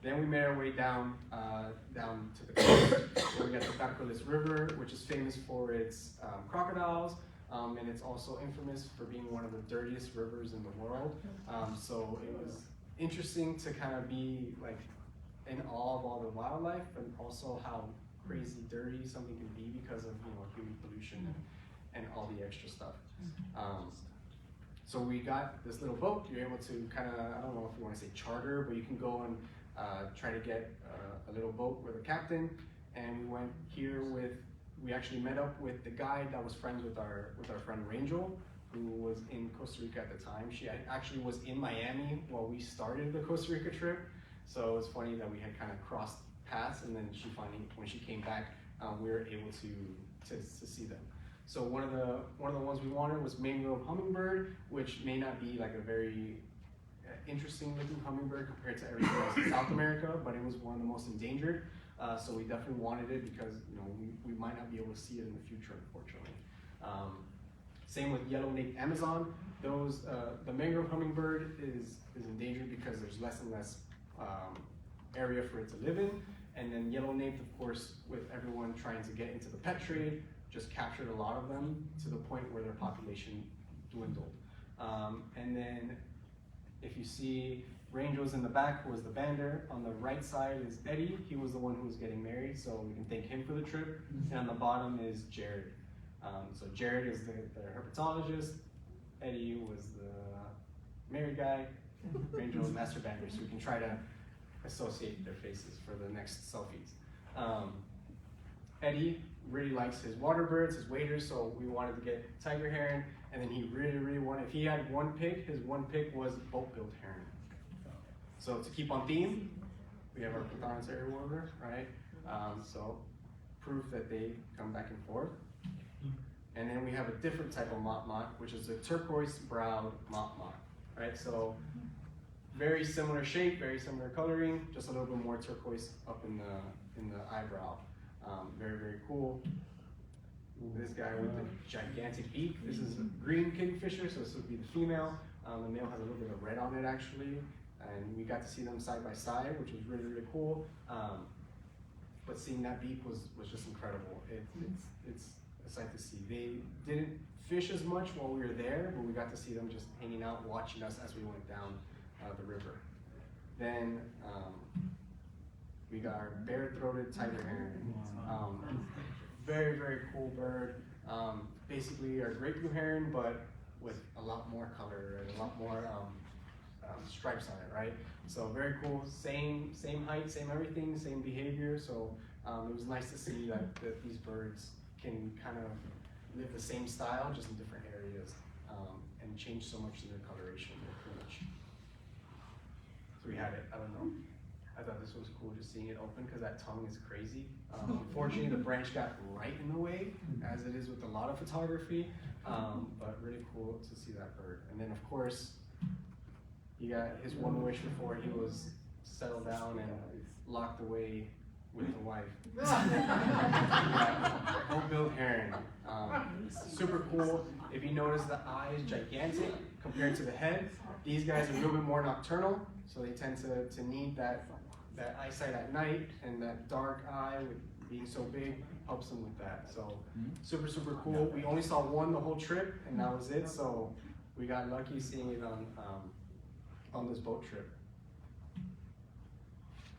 Then we made our way down to the coast, where we got the Tarcoles River, which is famous for its crocodiles, and it's also infamous for being one of the dirtiest rivers in the world. So it was interesting to kind of be like in awe of all the wildlife, but also how crazy dirty something can be because of human pollution and all the extra stuff. So we got this little boat. You're able to kind of, I don't know if you want to say charter, but you can go and try to get a little boat with a captain. And we went here we actually met up with the guide that was friends with our friend Rangel, who was in Costa Rica at the time. She actually was in Miami while we started the Costa Rica trip. So it's funny that we had kind of crossed paths, and then she finally, when she came back, we were able to see them. So one of the ones we wanted was mangrove hummingbird, which may not be like a very interesting looking hummingbird compared to everything else in South America, but it was one of the most endangered. So we definitely wanted it because we might not be able to see it in the future, unfortunately. Same with yellow-naped Amazon. Those the mangrove hummingbird is endangered because there's less and less area for it to live in, and then yellow-naped, of course, with everyone trying to get into the pet trade, just captured a lot of them to the point where their population dwindled. And then if you see Rangel's in the back, who was the bander. On the right side is Eddie. He was the one who was getting married, so we can thank him for the trip. And on the bottom is Jared. So Jared is the herpetologist. Eddie was the married guy. Rangel was master bander, so we can try to associate their faces for the next selfies. Eddie really likes his water birds, his waders, so we wanted to get tiger heron, and then he really wanted, if he had one pick, his one pick was boat-billed heron. So to keep on theme, we have our Python's area warbler, right? So proof that they come back and forth. And then we have a different type of mott-mott, which is a turquoise-browed mott-mott, right? So very similar shape, very similar coloring, just a little bit more turquoise up in the eyebrow. Very, very cool. This guy with the gigantic beak. This is a green kingfisher, so this would be the female. The male has a little bit of red on it actually. And we got to see them side by side, which was really, really cool. But seeing that beak was just incredible. It's a sight to see. They didn't fish as much while we were there, but we got to see them just hanging out, watching us as we went down the river. Then we got our bare-throated tiger heron. Very, very cool bird. Basically our great blue heron, but with a lot more color and a lot more stripes on it, right? So very cool, same height, same everything, same behavior. So it was nice to see that these birds can kind of live the same style, just in different areas, and change so much in their coloration, their plumage. So we had it, I don't know. I thought this was cool just seeing it open because that tongue is crazy. Unfortunately, the branch got right in the way, as it is with a lot of photography, but really cool to see that bird. And then of course, he got his one wish before he was settled down and locked away with the wife. Oak-billed heron, super cool. If you notice, the eye is gigantic compared to the head. These guys are a little bit more nocturnal, so they tend to need that eyesight at night, and that dark eye with being so big helps them with that. So super, super cool. We only saw one the whole trip, and that was it. So we got lucky seeing it on this boat trip.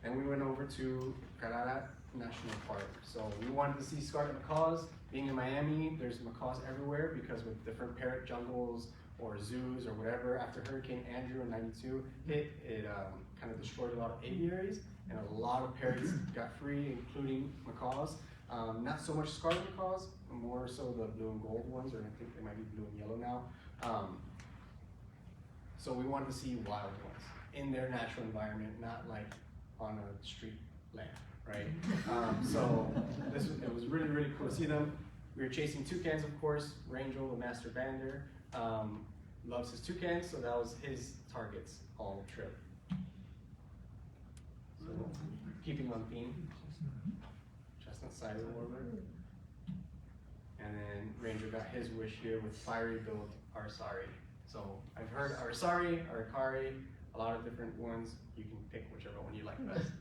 And we went over to Carrara National Park. So we wanted to see scarlet macaws. Being in Miami, there's macaws everywhere because with different parrot jungles or zoos or whatever, after Hurricane Andrew in '92 hit, it kind of destroyed a lot of aviaries, and a lot of parrots got free, including macaws. Not so much scarlet macaws, more so the blue and gold ones, or I think they might be blue and yellow now. So we wanted to see wild ones in their natural environment, not like on a street land, right? So it was really, really cool to see them. We were chasing toucans, of course. Rangel, the master bander, loves his toucans, so that was his targets all trip. So keeping on theme, chestnut-sided warbler. And then Ranger got his wish here with fiery-billed arsari. So I've heard arsari, arikari, a lot of different ones. You can pick whichever one you like best.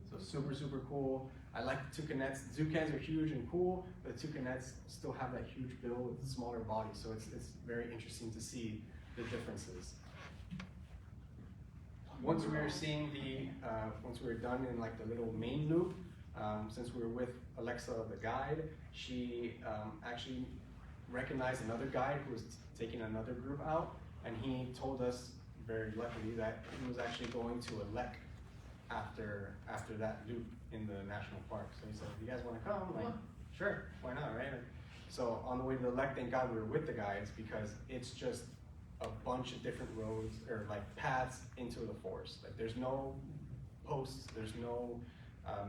So super, super cool. I like the toucanets. The toucans are huge and cool, but the toucanets still have that huge bill with a smaller body. So it's very interesting to see the differences. Once we were seeing once we were done in like the little main loop, since we were with Alexa, the guide, she actually recognized another guide who was taking another group out, and he told us very luckily that he was actually going to a lek after that loop in the national park. So he said, "You guys want to come?" I'm like, sure, why not, right? So on the way to the lek, thank God we were with the guides, because it's just a bunch of different roads or like paths into the forest. Like there's no posts, there's no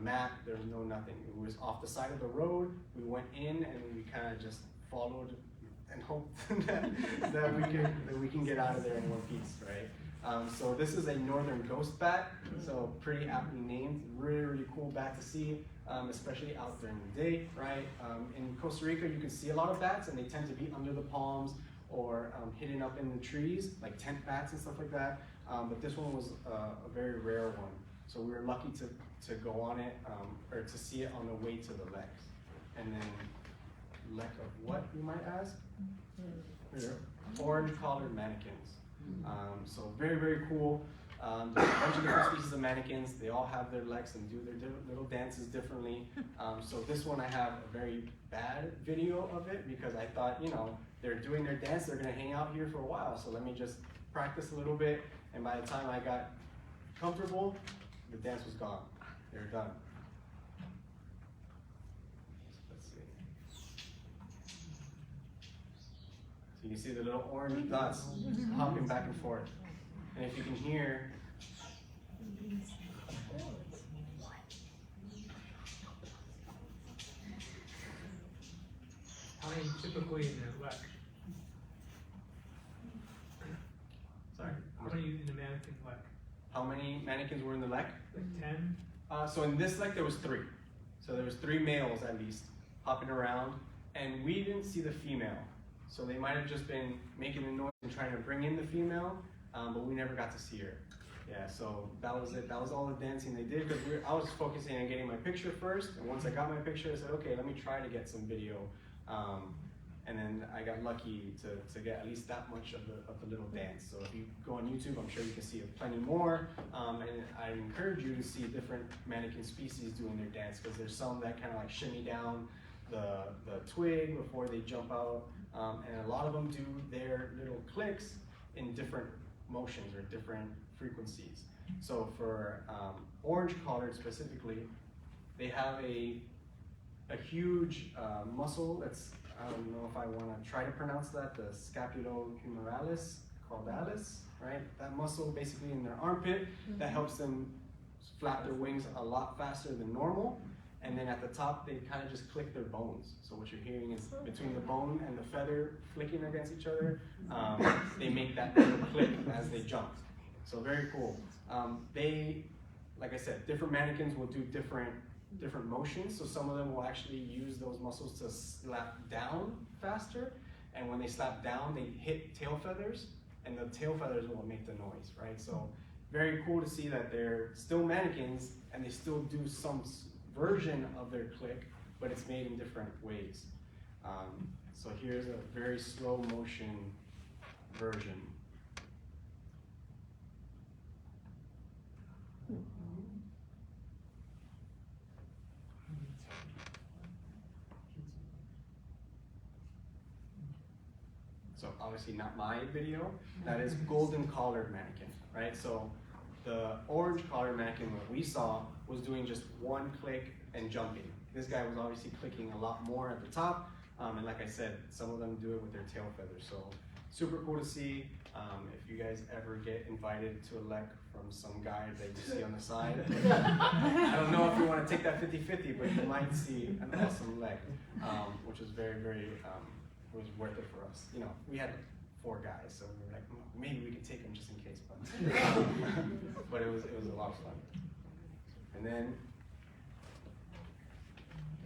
map, there's no nothing. It was off the side of the road. We went in and we kind of just followed and hoped that we can get out of there in one piece, right? So this is a northern ghost bat, so pretty aptly named. Really, really cool bat to see, especially out during the day, right? In Costa Rica, you can see a lot of bats, and they tend to be under the palms or hidden up in the trees, like tent bats and stuff like that. But this one was a very rare one, so we were lucky to go on it, or to see it on the way to the lek. And then lek of what, you might ask? Orange-collared mannequins. So very, very cool. There's a bunch of different species of mannequins. They all have their leks and do their little dances differently. So this one I have a very bad video of it because I thought, you know, they're doing their dance, they're gonna hang out here for a while. So let me just practice a little bit. And by the time I got comfortable, the dance was gone. They were done. Let's see. So you can see the little orange dots hopping back and forth. And if you can hear, How many typically in the lek? sorry, How many in the mannequin lek? how many mannequins were in the lek? Like 10? So in this lek there was 3. So there was 3 males at least hopping around, and we didn't see the female. So they might have just been making a noise and trying to bring in the female, but we never got to see her. Yeah, so that was it. That was all the dancing they did, because I was focusing on getting my picture first, and once I got my picture, I said, okay, let me try to get some video And then I got lucky to get at least that much of the little dance. So if you go on YouTube, I'm sure you can see plenty more. And I encourage you to see different mannequin species doing their dance, because there's some that kind of like shimmy down the twig before they jump out. And a lot of them do their little clicks in different motions or different frequencies. So for orange collared specifically, they have a huge muscle that's, I don't know if I want to try to pronounce that, the scapulohumerales caudalis, right? That muscle basically in their armpit that helps them flap their wings a lot faster than normal. And then at the top, they kind of just click their bones. So what you're hearing is between the bone and the feather flicking against each other, they make that little click as they jump. So very cool. They, like I said, different mannequins will do different motions. So some of them will actually use those muscles to slap down faster. And when they slap down, they hit tail feathers, and the tail feathers will make the noise, right? So very cool to see that they're still mannequins and they still do some version of their click, but it's made in different ways. So here's a very slow motion version. So obviously not my video, that is golden collared mannequin, right? So the orange collared mannequin that we saw was doing just one click and jumping. This guy was obviously clicking a lot more at the top, and like I said, some of them do it with their tail feathers. So super cool to see. If you guys ever get invited to a lek from some guy that you see on the side, I don't know if you want to take that 50-50, but you might see an awesome lek, which is very, very, was worth it for us. You know, we had 4 guys, so we were like, maybe we could take them just in case, but it was a lot of fun. And then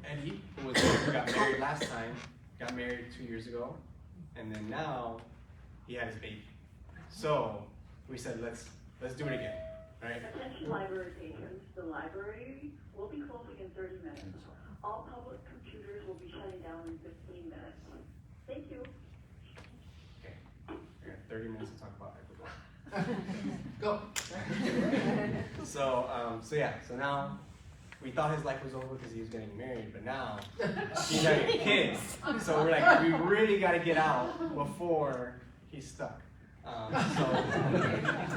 Eddie, who got married last time, got married 2 years ago, and then now he had his baby. So we said, let's do it again, right? Attention library patrons, the library will be closing in 30 minutes. All public computers will be shutting down in 15 minutes. Thank you. Okay, we got 30 minutes to talk about Ecuador. Go. So now we thought his life was over because he was getting married, but now he's having kids. So we're like, we really got to get out before he's stuck. So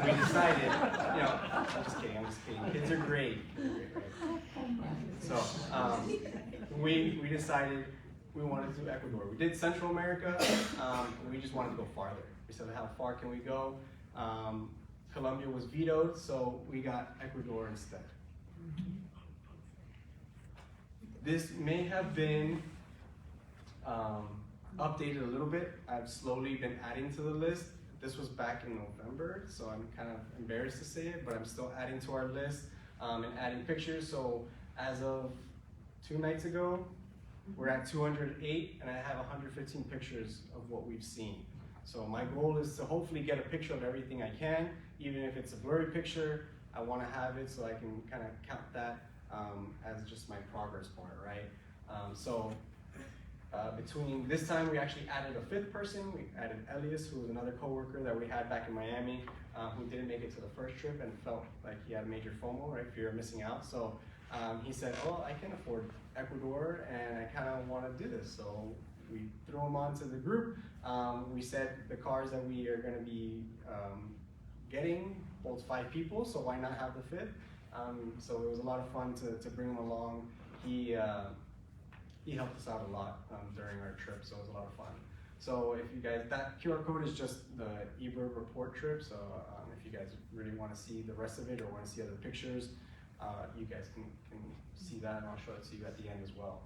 we decided, you know, I'm just kidding. Kids are great. So we decided we wanted to do Ecuador. We did Central America. We just wanted to go farther. We said, how far can we go? Colombia was vetoed, so we got Ecuador instead. This may have been updated a little bit. I've slowly been adding to the list. This was back in November, so I'm kind of embarrassed to say it, but I'm still adding to our list and adding pictures. So as of 2 nights ago, we're at 208, and I have 115 pictures of what we've seen. So my goal is to hopefully get a picture of everything I can, even if it's a blurry picture. I want to have it so I can kind of count that as just my progress bar, right? Between this time, we actually added a 5th person. We added Elias, who was another coworker that we had back in Miami, who didn't make it to the first trip and felt like he had a major FOMO, right, fear of missing out. So he said, oh, I can afford Ecuador, and I kind of want to do this. So we threw him onto the group. We said the cars that we are going to be getting holds 5 people, so why not have the 5th? So it was a lot of fun to bring him along. He helped us out a lot during our trip, so it was a lot of fun. So if you guys, that QR code is just the eBird report trip, so if you guys really want to see the rest of it or want to see other pictures, you guys can see that, and I'll show it to you at the end as well.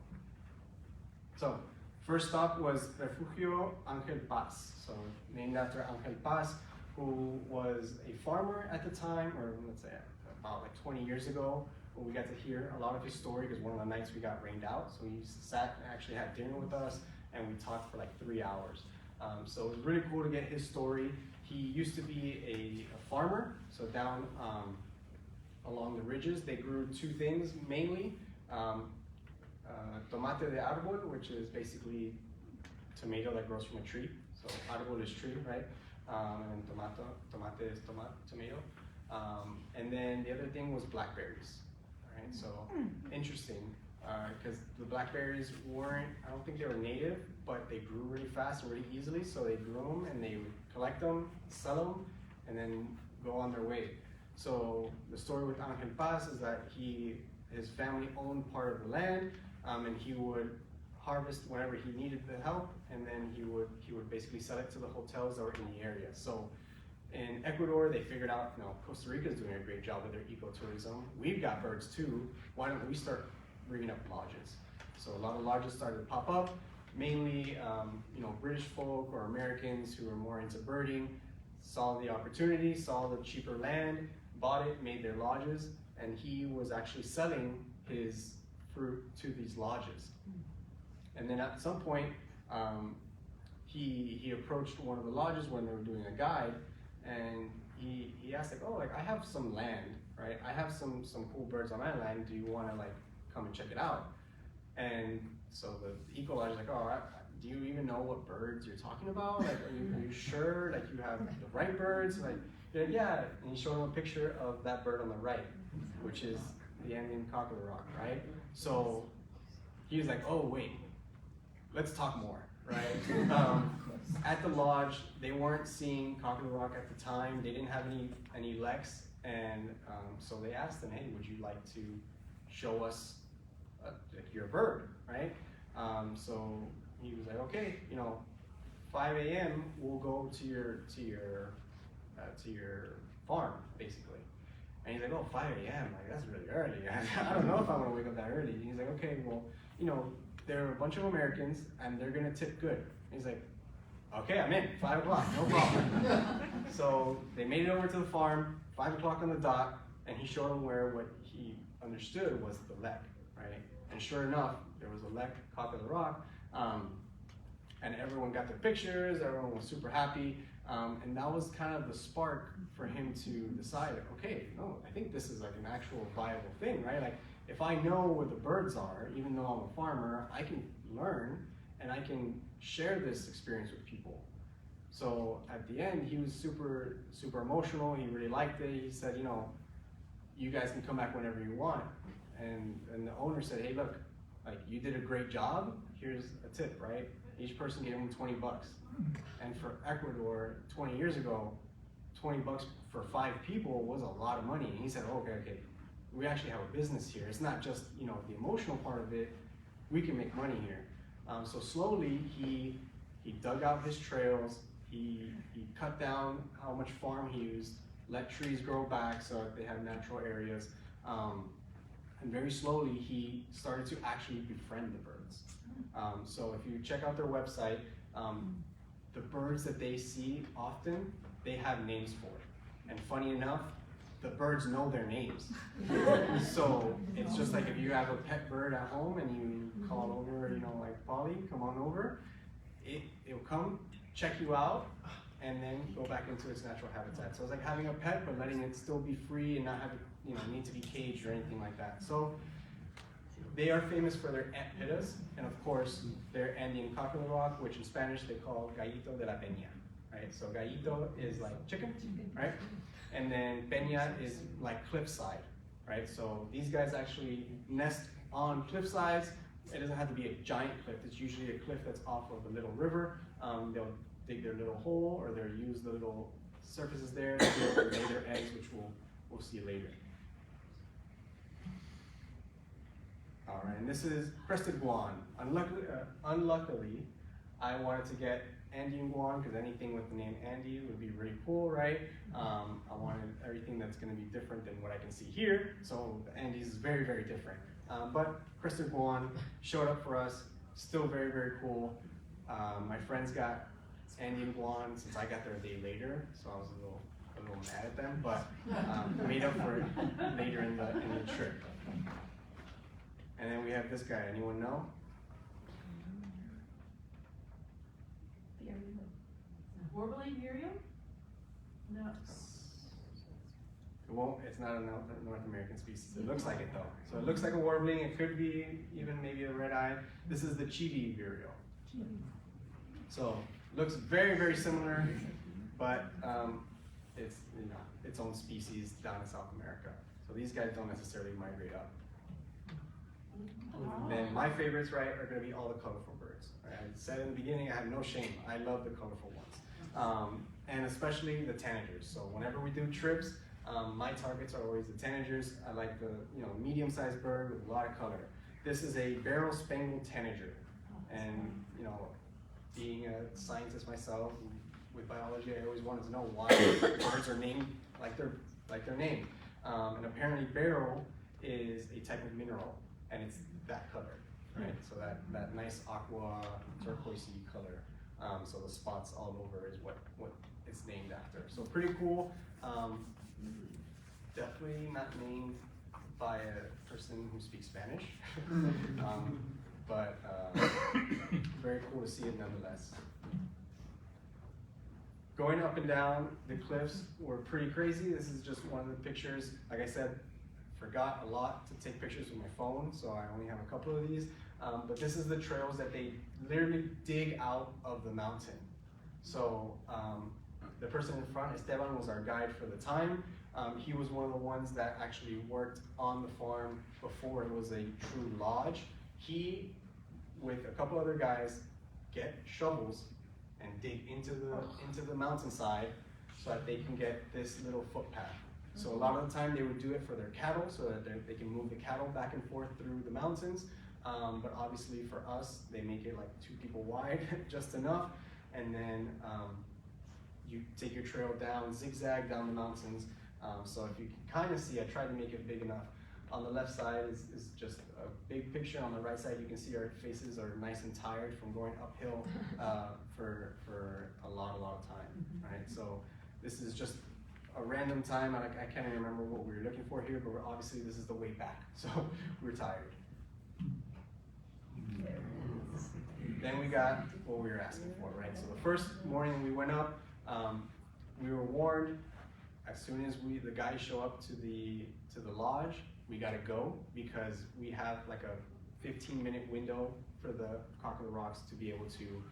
So first stop was Refugio Angel Paz, so named after Angel Paz, who was a farmer at the time, or let's say about like 20 years ago. We got to hear a lot of his story because one of the nights we got rained out, so he sat and actually had dinner with us, and we talked for like 3 hours. So it was really cool to get his story. He used to be a farmer, so down along the ridges, they grew 2 things mainly. Tomate de árbol, which is basically tomato that grows from a tree. So árbol is tree, right? And tomate is tomato. And then the other thing was blackberries, right? So interesting, because the blackberries weren't, I don't think they were native, but they grew really fast and really easily. So they grew them and they would collect them, sell them, and then go on their way. So the story with Angel Paz is that his family owned part of the land, and he would harvest whenever he needed the help, and then he would basically sell it to the hotels that were in the area. So in Ecuador, they figured out, Costa Rica is doing a great job with their ecotourism. We've got birds too. Why don't we start bringing up lodges? So a lot of lodges started to pop up, mainly British folk or Americans who are more into birding, saw the opportunity, saw the cheaper land, bought it, made their lodges, and he was actually selling his fruit to these lodges. And then at some point, he approached one of the lodges when they were doing a guide, and he asked I have some land, right? I have some cool birds on my land. Do you want to come and check it out? And so the eco lodge is do you even know what birds you're talking about? Are you sure you have the right birds? Yeah. And he showed him a picture of that bird on the right, which is the Andean cocklerock, right? So he was like, oh wait, let's talk more, right? At the lodge, they weren't seeing cocklerock at the time. They didn't have any leks, and so they asked him, hey, would you like to show us your bird, right? So he was like, okay, 5 a.m. we'll go to your farm, basically. And he's like, oh, 5 a.m. That's really early. I don't know if I want to wake up that early. And he's like, okay, well, there are a bunch of Americans and they're gonna tip good. And he's like, okay, I'm in, 5 o'clock, no problem. So they made it over to the farm, 5 o'clock on the dot, and he showed them where what he understood was the lek, right? And sure enough, there was a lek, cock of the rock, and everyone got their pictures, everyone was super happy, and that was kind of the spark for him to decide, okay, no, I think this is an actual viable thing, right? If I know where the birds are, even though I'm a farmer, I can learn and I can share this experience with people. So at the end, he was super, super emotional. He really liked it. He said, you guys can come back whenever you want. And the owner said, hey, look, you did a great job. Here's a tip, right? Each person gave him $20. And for Ecuador, 20 years ago, $20 for 5 people was a lot of money. And he said, okay, we actually have a business here. It's not just the emotional part of it. We can make money here. So slowly he dug out his trails. He cut down how much farm he used, let trees grow back so that they have natural areas. And very slowly he started to actually befriend the birds. So if you check out their website, the birds that they see often, they have names for. And funny enough, the birds know their names. So it's just like if you have a pet bird at home and you call over, Polly, come on over, it'll come, check you out, and then go back into its natural habitat. So it's like having a pet, but letting it still be free and not have it, need to be caged or anything like that. So they are famous for their pittas, and of course, their Andean cocklerock, which in Spanish they call gallito de la peña, right? So gallito is like chicken, right? And then peña is like cliffside, right? So these guys actually nest on cliff sides. It doesn't have to be a giant cliff. It's usually a cliff that's off of a little river. They'll dig their little hole, or they'll use the little surfaces there to lay their eggs, which we'll see later. All right, and this is crested guan. Unluckily, I wanted to get Andean guan because anything with the name Andy would be really cool, right? I wanted everything that's going to be different than what I can see here. So the Andes is very, very different. But crested guan showed up for us. Still very, very cool. My friends got Andean guan since I got there a day later, so I was a little mad at them, but made up for it later in the trip. And then we have this guy. Anyone know? Warbling vireo? No. It's not a North American species. It looks like it though. So it looks like a warbling. It could be even maybe a red eye. This is the chibi vireo. So looks very, very similar, but it's its own species down in South America. So these guys don't necessarily migrate up. Then my favorites, right, are going to be all the colorful birds. Right? I said in the beginning, I have no shame. I love the colorful ones, and especially the tanagers. So whenever we do trips, my targets are always the tanagers. I like the medium-sized bird with a lot of color. This is a barrel-spangled tanager, and being a scientist myself with biology, I always wanted to know why birds are named like their name. And apparently, beryl is a type of mineral, and it's that color, right? So that nice aqua turquoisey color. So the spots all over is what it's named after. So pretty cool. Definitely not named by a person who speaks Spanish, but very cool to see it nonetheless. Going up and down the cliffs were pretty crazy. This is just one of the pictures. Like I said, forgot a lot to take pictures with my phone, so I only have a couple of these. But this is the trails that they literally dig out of the mountain. So the person in front, Esteban, was our guide for the time. He was one of the ones that actually worked on the farm before it was a true lodge. He, with a couple other guys, get shovels and dig into the mountainside so that they can get this little footpath. So a lot of the time they would do it for their cattle so that they can move the cattle back and forth through the mountains. But obviously for us, they make it like 2 people wide, just enough. And then you take your trail down, zigzag down the mountains. So if you can kind of see, I tried to make it big enough. On the left side is just a big picture. On the right side, you can see our faces are nice and tired from going uphill for a lot of time, right? So this is just a random time. I can't even remember what we were looking for here, but obviously this is the way back. So we're tired. Then we got what we were asking for, right? So the first morning we went up, we were warned as soon as the guys show up to the lodge, we gotta go because we have like a 15-minute window for the Cock of the Rocks to be able to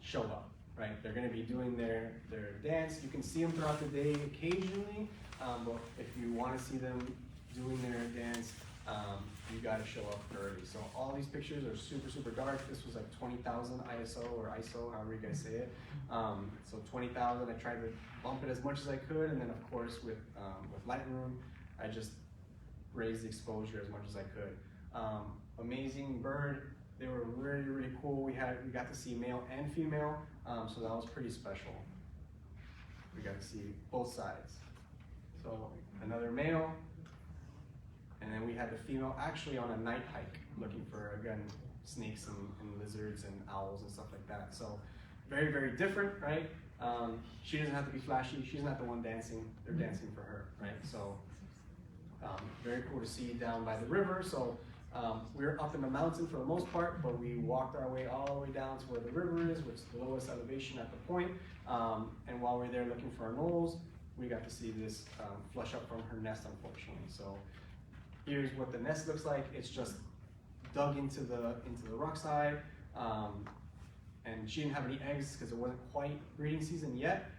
show up, right? They're gonna be doing their dance. You can see them throughout the day occasionally, but if you wanna see them doing their dance, you gotta show up early. So all these pictures are super, super dark. This was like 20,000 ISO or ISO, however you guys say it. So 20,000, I tried to bump it as much as I could, and then of course with Lightroom, I just raised the exposure as much as I could. Amazing bird. They were really, really cool. We got to see male and female, so that was pretty special. We got to see both sides. So another male, and then we had the female actually on a night hike, looking for, again, snakes and lizards and owls and stuff like that. So very, very different, right? She doesn't have to be flashy. She's not the one dancing. They're dancing for her, right? So very cool to see down by the river. So we were up in the mountain for the most part, but we walked our way all the way down to where the river is, which is the lowest elevation at the point. And while we're there looking for our knolls, we got to see this flush up from her nest, unfortunately. So here's what the nest looks like. It's just dug into the rock side. And she didn't have any eggs because it wasn't quite breeding season yet,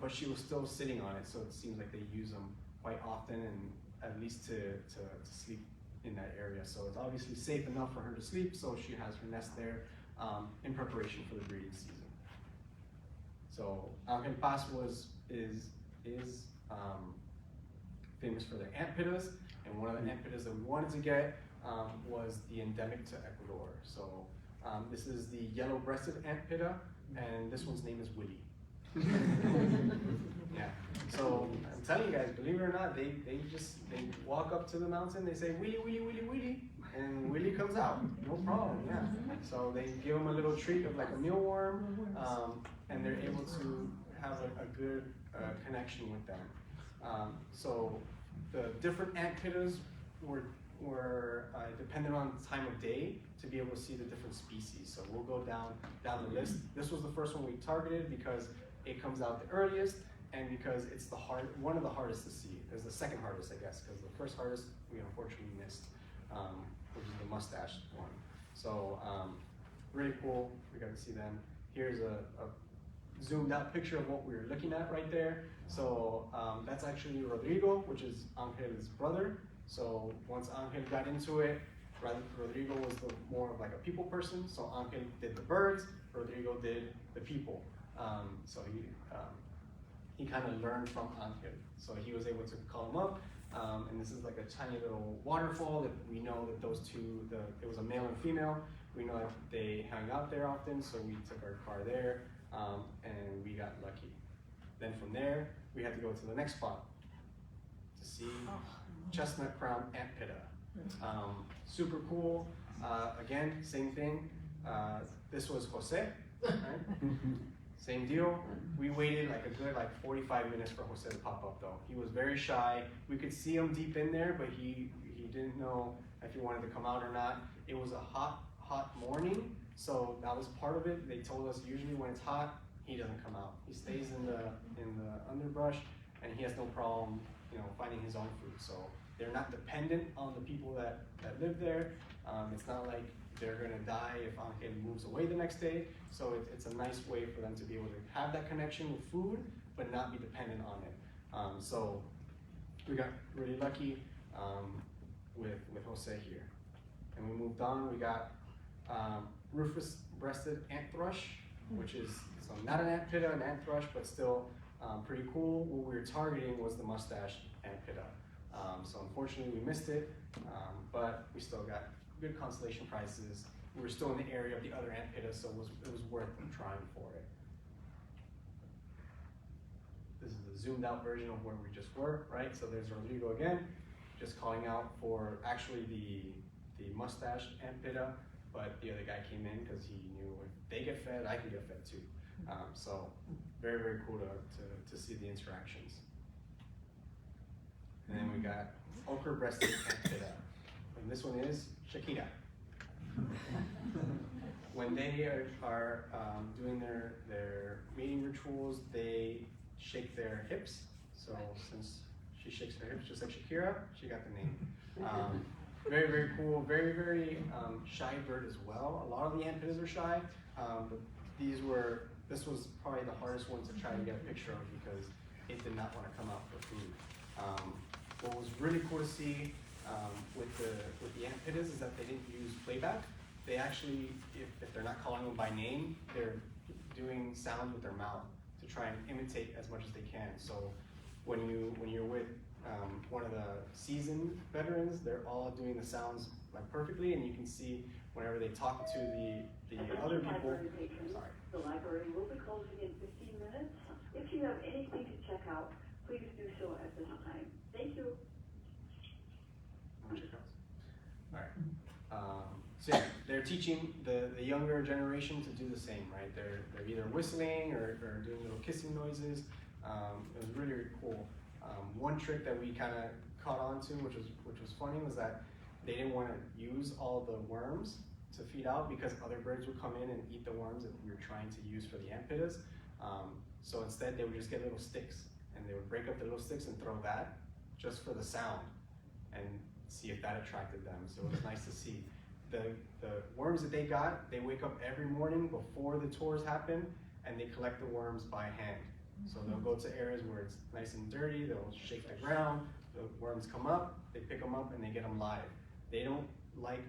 but she was still sitting on it. So it seems like they use them quite often, and at least to sleep in that area. So it's obviously safe enough for her to sleep, so she has her nest there in preparation for the breeding season. So Angel Paz is famous for their ant pittas, and one of the ant pittas that we wanted to get was the endemic to Ecuador. So this is the yellow-breasted ant pitta, and this one's name is Willie. Yeah. So I'm telling you guys, believe it or not, they walk up to the mountain, they say Willie, Willie, Willie, Willie, and Willie comes out. No problem. Yeah. So they give them a little treat of like a mealworm, and they're able to have a good connection with them. So the different ant pittas were dependent on the time of day to be able to see the different species. So we'll go down the list. This was the first one we targeted because it comes out the earliest, and because it's one of the hardest to see. There's the second hardest, I guess, because the first hardest we unfortunately missed, which is the mustache one. So really cool. We got to see them. Here's a zoomed out picture of what we were looking at right there. So that's actually Rodrigo, which is Angel's brother. So once Angel got into it, Rodrigo was more of like a people person. So Angel did the birds, Rodrigo did the people. So he kind of learned from Angel. So he was able to call him up. And this is like a tiny little waterfall that we know that those two, it was a male and female. We know that they hang out there often, so we took our car there, and we got lucky. Then from there, we had to go to the next spot to see chestnut crown antpitta. Super cool. Again, same thing. This was Jose, right? Same deal. We waited like a good 45 minutes for Jose to pop up though. He was very shy. We could see him deep in there, but he didn't know if he wanted to come out or not. It was a hot morning, so that was part of it. They told us usually when it's hot, he doesn't come out. He stays in the underbrush, and he has no problem, finding his own food. So they're not dependent on the people that live there. It's not like they're gonna die if Angel moves away the next day. So it's a nice way for them to be able to have that connection with food, but not be dependent on it. So we got really lucky with Jose here. And we moved on, we got rufous-breasted ant thrush, which is so not an ant pitta, an ant thrush, but still pretty cool. What we were targeting was the mustached ant pitta. So unfortunately we missed it, but we still got good consolation prizes. We were still in the area of the other ant pittas, so it was worth trying for it. This is the zoomed out version of where we just were, right? So there's Rodrigo again, just calling out for actually the mustached ant pitta, but the other guy came in because he knew if they get fed, I can get fed too. So very, very cool to see the interactions. And then we got ochre-breasted ant pitta. And this one is Shakira. When they are doing their mating rituals, they shake their hips. So since she shakes her hips just like Shakira, she got the name. Very, very cool. Very, very shy bird as well. A lot of the ant pittas are shy, but this was probably the hardest one to try to get a picture of because it did not want to come out for food. What was really cool to see with the ant pittas is that they didn't use playback. They actually, if they're not calling them by name, they're doing sounds with their mouth to try and imitate as much as they can. So when you're with one of the seasoned veterans, they're all doing the sounds like perfectly, and you can see whenever they talk to the other people. Sorry. The library will be closing in 15 minutes. If you have anything to check out, please do so at this time. Thank you. All right. So yeah, they're teaching the younger generation to do the same, right? They're either whistling or doing little kissing noises. It was really, really cool. One trick that we kind of caught on to, which was funny, was that they didn't want to use all the worms to feed out because other birds would come in and eat the worms that we were trying to use for the ant pittas. So instead, they would just get little sticks, and they would break up the little sticks and throw that just for the sound and see if that attracted them. So it was nice to see. The worms that they got, they wake up every morning before the tours happen, and they collect the worms by hand. So they'll go to areas where it's nice and dirty, they'll shake the ground, the worms come up, they pick them up, and they get them live. They don't like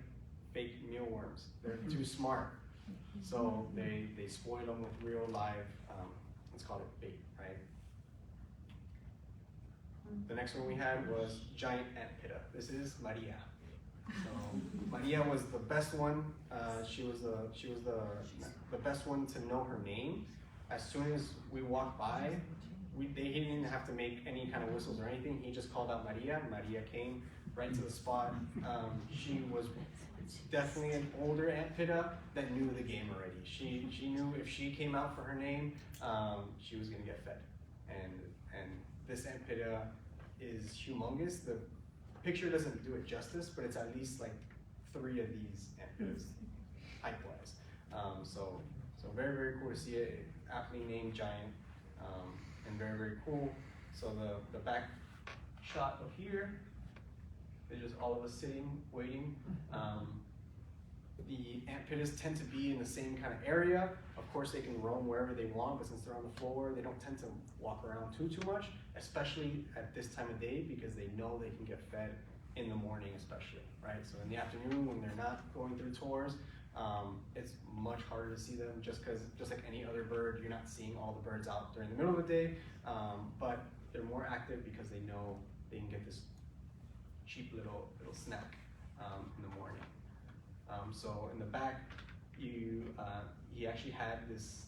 fake mealworms. They're too smart. So they spoil them with real live, let's call it bait, right? The next one we had was giant ant pitta. This is Maria. So Maria was the best one. She was the best one to know her name. As soon as we walked by, he didn't have to make any kind of whistles or anything. He just called out Maria. Maria came right to the spot. She was definitely an older ant pitta that knew the game already. She knew if she came out for her name, she was gonna get fed. And this ant pitta is humongous. The picture doesn't do it justice, but it's at least like 3 of these ant pittas, height-wise. So very, very cool to see it. Aptly named giant, and very, very cool. So the back shot of here, they're just all of us sitting, waiting. The antpitters tend to be in the same kind of area. Of course, they can roam wherever they want, but since they're on the floor, they don't tend to walk around too much, especially at this time of day, because they know they can get fed in the morning especially, right? So in the afternoon, when they're not going through tours, it's much harder to see them just like any other bird, you're not seeing all the birds out during the middle of the day, but they're more active because they know they can get this cheap little snack in the morning. So in the back, he actually had this,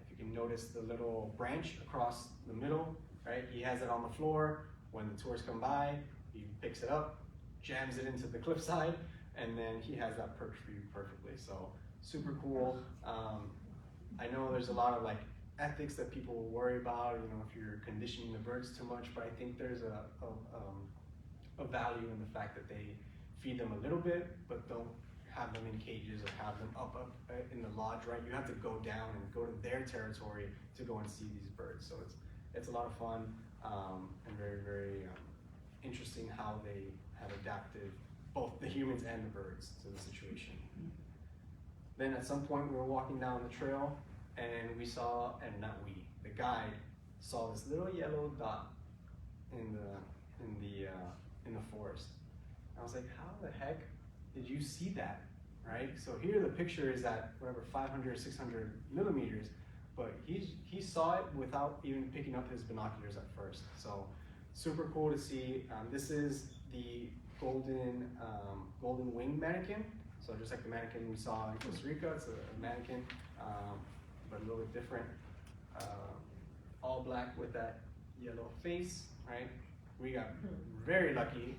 if you can notice the little branch across the middle, right? He has it on the floor. When the tourists come by, he picks it up, jams it into the cliffside, and then he has that perched for you perfectly. So super cool. I know there's a lot of like ethics that people will worry about, you know, if you're conditioning the birds too much, but I think there's a value in the fact that they feed them a little bit, but don't have them in cages or have them up in the lodge, right? You have to go down and go to their territory to go and see these birds. So it's a lot of fun and very, very interesting how they have adapted both the humans and the birds to the situation. Then at some point we were walking down the trail and we saw, and not we, the guide saw this little yellow dot in the forest. I was like, how the heck did you see that, right? So here the picture is at whatever 500, 600 millimeters, but he saw it without even picking up his binoculars at first. So super cool to see. This is the golden wing mannequin. So just like the mannequin we saw in Costa Rica, it's a mannequin, but a little bit different. All black with that yellow face, right? We got very lucky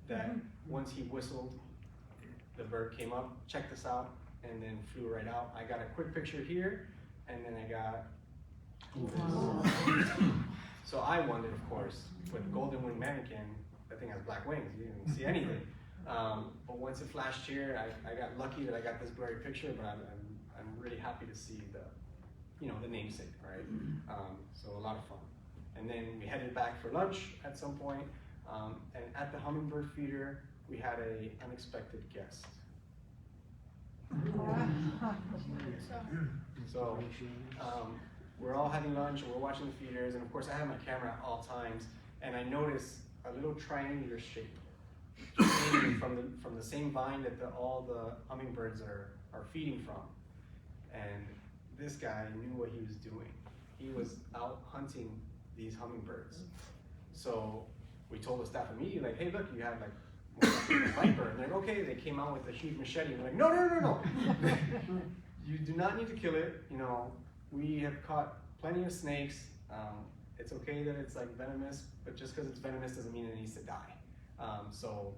that once he whistled, the bird came up, checked us out, and then flew right out. I got a quick picture here, and then I got this. So I wondered, of course, with golden wing mannequin, that thing has black wings, you didn't see anything. But once it flashed here, I got lucky that I got this blurry picture, but I'm really happy to see the namesake, right? So a lot of fun. And then we headed back for lunch at some point, and at the hummingbird feeder, we had an unexpected guest. So we're all having lunch and we're watching the feeders, and of course I have my camera at all times, and I notice a little triangular shape from the same vine that all the hummingbirds are feeding from. And this guy knew what he was doing. He was out hunting these hummingbirds. So we told the staff immediately, like, hey, look, you have like a viper. And they're like, okay, they came out with a huge machete. And they're like, no. You do not need to kill it. You know, we have caught plenty of snakes. It's okay that it's like venomous, but just because it's venomous doesn't mean it needs to die. So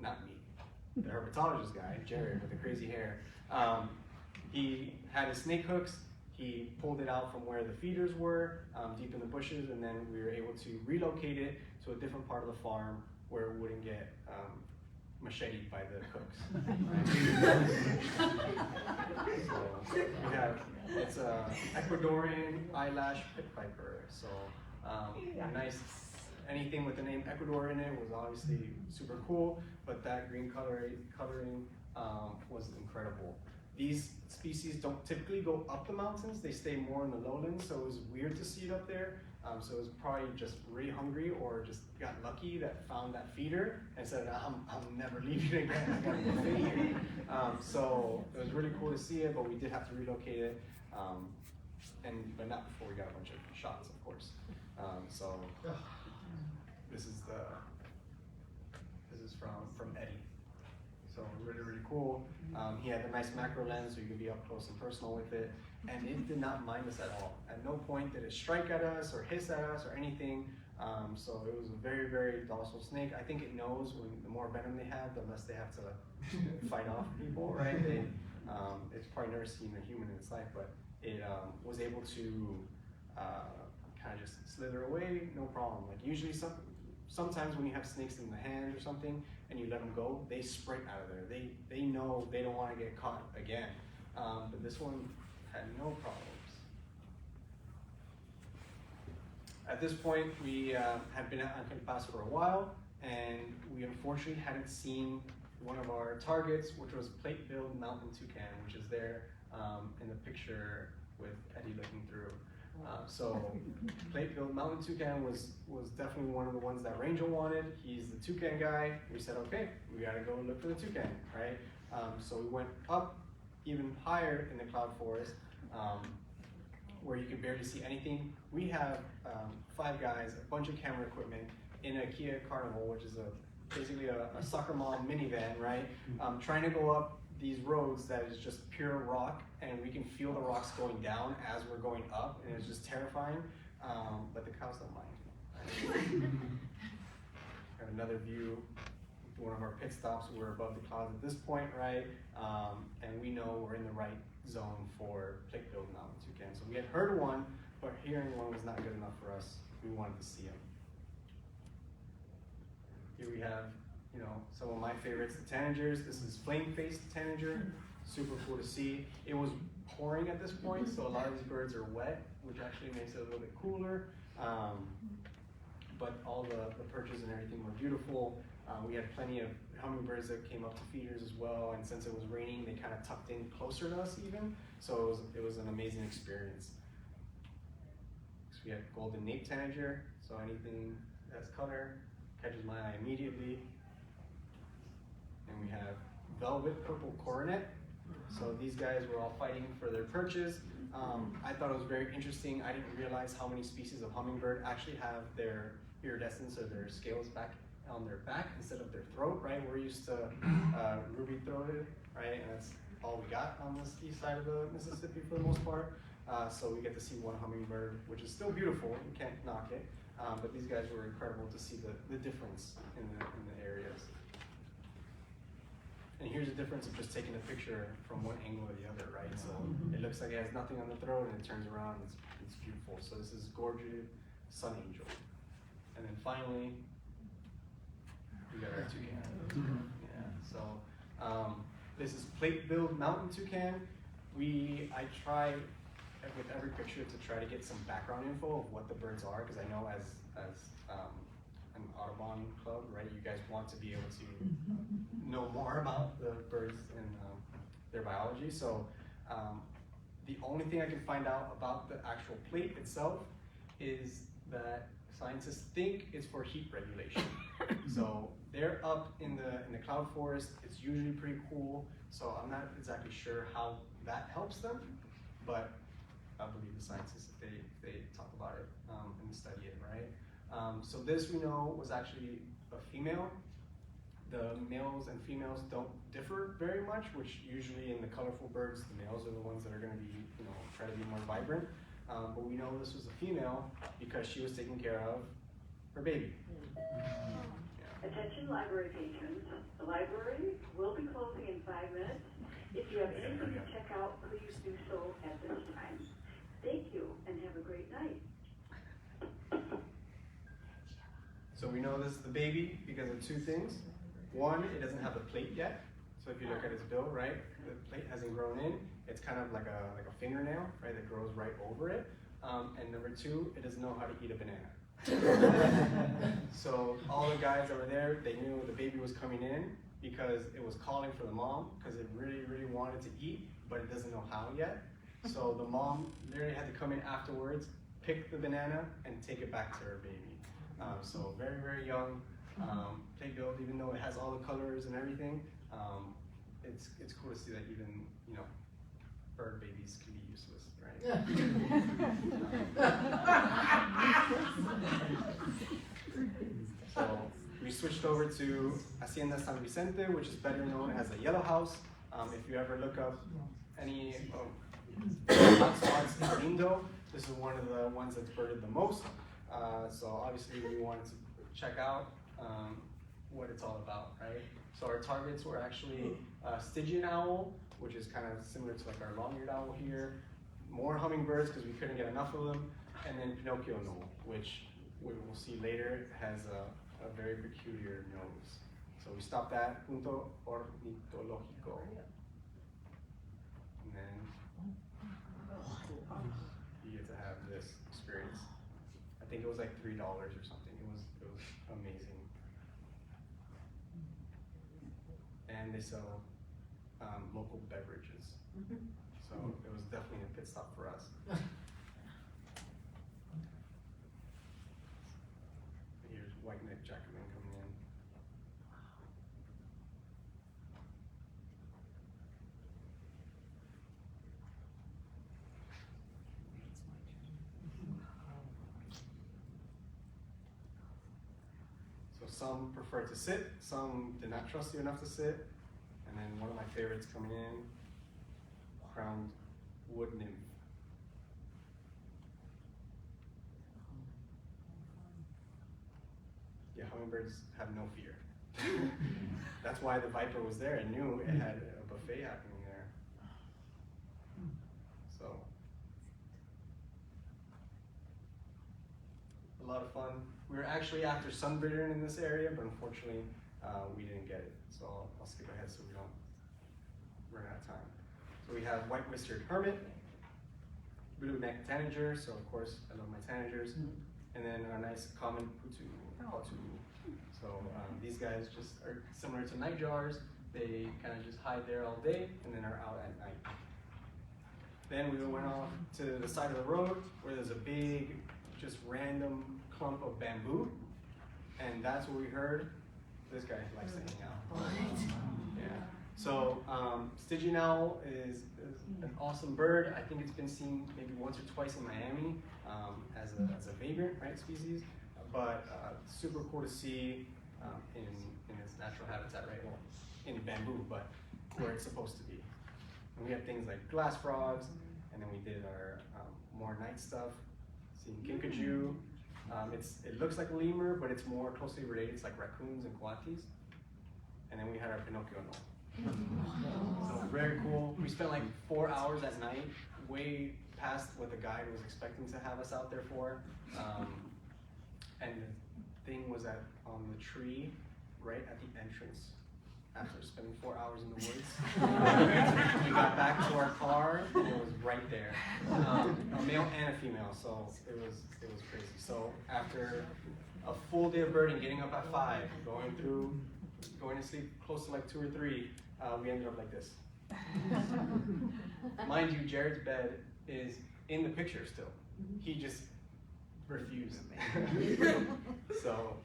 not me, the herpetologist guy, Jared with the crazy hair, he had his snake hooks. He pulled it out from where the feeders were, deep in the bushes, and then we were able to relocate it to a different part of the farm where it wouldn't get macheted by the cooks. So we have, it's a Ecuadorian eyelash pit viper. So nice, anything with the name Ecuador in it was obviously super cool, but that green coloring was incredible. These species don't typically go up the mountains, they stay more in the lowlands, so it was weird to see it up there. So it was probably just really hungry or just got lucky that found that feeder and said, I'm never leaving again, I gotta go feed here. So it was really cool to see it, but we did have to relocate it, but not before we got a bunch of shots, of course. So this is from Eddie. So really, really cool. He had a nice macro lens so you could be up close and personal with it. And it did not mind us at all. At no point did it strike at us or hiss at us or anything. So it was a very, very docile snake. I think it knows when the more venom they have, the less they have to fight off people, right? It's probably never seen a human in its life, but it was able to kind of just slither away, no problem. Like usually sometimes when you have snakes in the hand or something and you let them go, they sprint out of there. They know they don't want to get caught again. But this one had no problems. At this point, we had been at Ancon Pass for a while, and we unfortunately hadn't seen one of our targets, which was plate-billed mountain toucan, which is there in the picture with Eddie looking through. So plate-billed mountain toucan was definitely one of the ones that Rangel wanted. He's the toucan guy. We said, okay, we gotta go look for the toucan, right? So we went up even higher in the cloud forest, where you could barely see anything. We have 5 guys, a bunch of camera equipment in a Kia Carnival, which is basically a soccer mom minivan, right? Trying to go up these roads that is just pure rock, and we can feel the rocks going down as we're going up, and it's just terrifying, but the cows don't mind. Have another view, one of our pit stops, we're above the clouds at this point, right? And we know we're in the right zone for plate-billed mountain toucan. So we had heard one, but hearing one was not good enough for us. We wanted to see him. Here we have, you know, some of my favorites, the tanagers. This is flame-faced tanager, super cool to see. It was pouring at this point, so a lot of these birds are wet, which actually makes it a little bit cooler. But all the perches and everything were beautiful. We had plenty of hummingbirds that came up to feeders as well, and since it was raining, they kind of tucked in closer to us even, so it was an amazing experience. So we had golden nape tanager, so anything that's color catches my eye immediately. And we have velvet purple coronet. So these guys were all fighting for their perches. I thought it was very interesting. I didn't realize how many species of hummingbird actually have their iridescence or their scales back on their back instead of their throat, right? We're used to ruby-throated, right? And that's all we got on this east side of the Mississippi for the most part. So we get to see one hummingbird, which is still beautiful. You can't knock it. But these guys were incredible to see the difference in the areas. And here's the difference of just taking a picture from one angle or the other, right? So it looks like it has nothing on the throat, and it turns around, it's beautiful. So this is gorgeous sun angel. And then finally, we got our toucan. Yeah, so this is plate-billed mountain toucan. I try with every picture to try to get some background info of what the birds are, because I know as an Audubon club, right, you guys want to be able to know more about the birds and their biology. So the only thing I can find out about the actual plate itself is that scientists think it's for heat regulation. So they're up in the cloud forest. It's usually pretty cool. So I'm not exactly sure how that helps them, but I believe the scientists if they talk about it and study it, right? So this we know was actually a female. The males and females don't differ very much, which usually in the colorful birds, the males are the ones that are going to be, you know, try to be more vibrant. But we know this was a female because she was taking care of her baby. Yeah. Attention library patrons, the library will be closing in 5 minutes. If you have anything to check out, please do so at this time. Thank you and have a great night. So we know this is the baby because of 2 things. One, it doesn't have a plate yet. So if you look at its bill, right, the plate hasn't grown in. It's kind of like a fingernail, right, that grows right over it. And number 2, it doesn't know how to eat a banana. So all the guys that were there, they knew the baby was coming in because it was calling for the mom because it really, really wanted to eat, but it doesn't know how yet. So the mom literally had to come in afterwards, pick the banana, and take it back to her baby. So very, very young, plate-billed, even though it has all the colors and everything. It's cool to see that even, you know, bird babies can be useless, right? So we switched over to Hacienda San Vicente, which is better known as a yellow house. If you ever look up any hotspots in Indo, this is one of the ones that's birded the most. So obviously we wanted to check out what it's all about, right? So our targets were actually Stygian owl, which is kind of similar to like our long-eared owl here, more hummingbirds because we couldn't get enough of them, and then Pinocchio knoll, which we will see later has a very peculiar nose. So we stopped at Punto Ornitológico. And then you get to have this experience. I think it was like $3 or something. It was amazing. and they sell local beverages. So it was definitely a pit stop for us. Here's white-necked jacobin coming in. So some prefer to sit, some did not trust you enough to sit, and then one of my favorites coming in, crowned wood nymph. Yeah, hummingbirds have no fear. That's why the viper was there and knew it had a buffet happening there. So, a lot of fun. We were actually after sunbittern in this area, but unfortunately, we didn't get it. So I'll skip ahead so we don't run out of time. So we have white-whiskered hermit, blue-necked tanager, so of course I love my tanagers, and then our nice common putu. So these guys just are similar to nightjars. They kind of just hide there all day and then are out at night. Then we went off to the side of the road where there's a big, just random clump of bamboo, and that's what we heard. This guy likes to hang out. Yeah. So Stygian owl is an awesome bird. I think it's been seen maybe once or twice in Miami as a vagrant, right, species. But super cool to see in its natural habitat, right? Well, in bamboo, but where it's supposed to be. And we have things like glass frogs, and then we did our more night stuff, seeing kinkajou. It looks like a lemur, but it's more closely related. It's like raccoons and coatis. And then we had our Pinocchio note. So very cool. We spent like 4 hours at night, way past what the guide was expecting to have us out there for. And the thing was on the tree right at the entrance. After spending 4 hours in the woods, we got back to our car and it was right there. A male and a female, so it was crazy. So after a full day of birding, getting up at 5, going to sleep close to like 2 or 3, we ended up like this. Mind you, Jared's bed is in the picture still. He just refused. So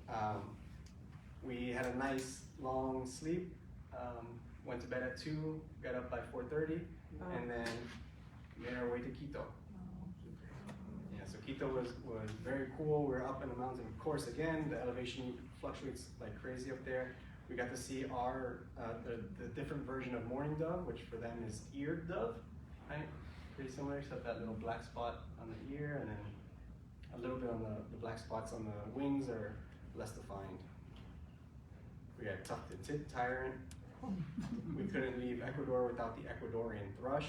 we had a nice long sleep. Went to bed at 2, got up by 4:30, and then made our way to Quito. Yeah, so Quito was very cool. We were up in the mountain, of course. Again, the elevation fluctuates like crazy up there. We got to see the different version of mourning dove, which for them is eared dove, right? Pretty similar, except that little black spot on the ear, and then a little bit on the black spots on the wings are less defined. We got tufted tit tyrant. We couldn't leave Ecuador without the Ecuadorian thrush,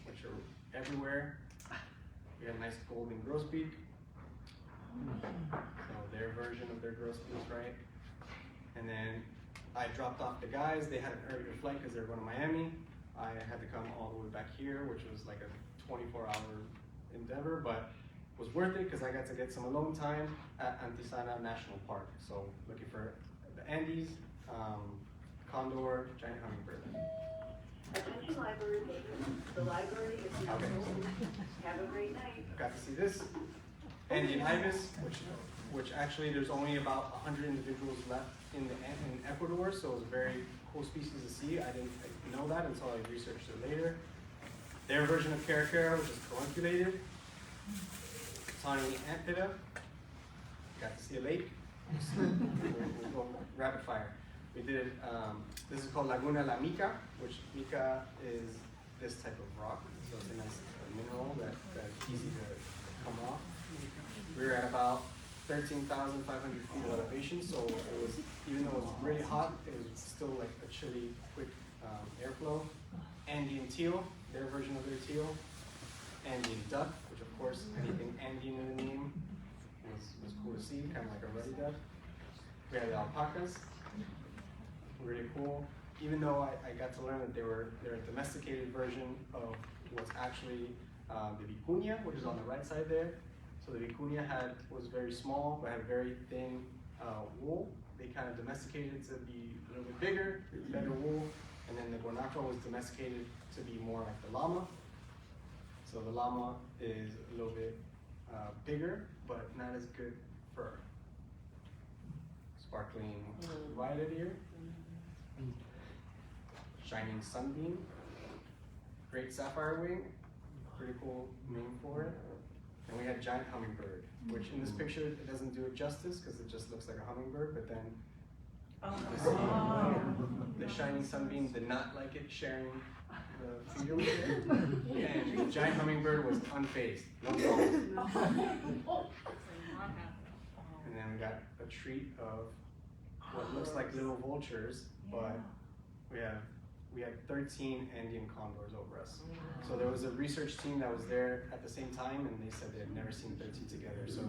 which are everywhere. We had a nice golden grosbeak. So their version of their grosbeak, right? And then I dropped off the guys. They had an earlier flight because they were going to Miami. I had to come all the way back here, which was like a 24-hour endeavor, but was worth it because I got to get some alone time at Antisana National Park. So looking for the Andes, condor, giant hummingbird. Attention library patrons, the library is now Okay. open. Have a great night. Got to see this Andean ibis, which actually there's only about 100 individuals left in Ecuador, so it was a very cool species to see. I didn't know that until I researched it later. Their version of caracara, which is carunculated. Tawny antpitta. Got to see a lake. We'll go rapid fire. We did, this is called Laguna La Mica, which mica is this type of rock. So it's a nice mineral that's easy to come off. We were at about 13,500 feet of elevation, so it was, even though it was really hot, it was still like a chilly, quick airflow. Andean teal, their version of their teal. Andean duck, which of course, anything Andean in the name was cool to see, kind of like a ruddy duck. We had the alpacas, really cool. Even though I got to learn that they're a domesticated version of what's actually the vicuña, which is on the right side there. So the vicuña was very small, but had very thin wool. They kind of domesticated it to be a little bit bigger, better wool, and then the guanaco was domesticated to be more like the llama. So the llama is a little bit bigger, but not as good fur. Sparkling violet ear, shining sunbeam, great sapphire wing, pretty cool name for it. And we had giant hummingbird, which in this picture it doesn't do it justice because it just looks like a hummingbird, but then the shining sunbeam did not like it sharing the feeder with it. And the giant hummingbird was unfazed, no problem. And then we got a treat of what looks like little vultures, but we had 13 Andean condors over us. So there was a research team that was there at the same time, and they said they had never seen 13 together. So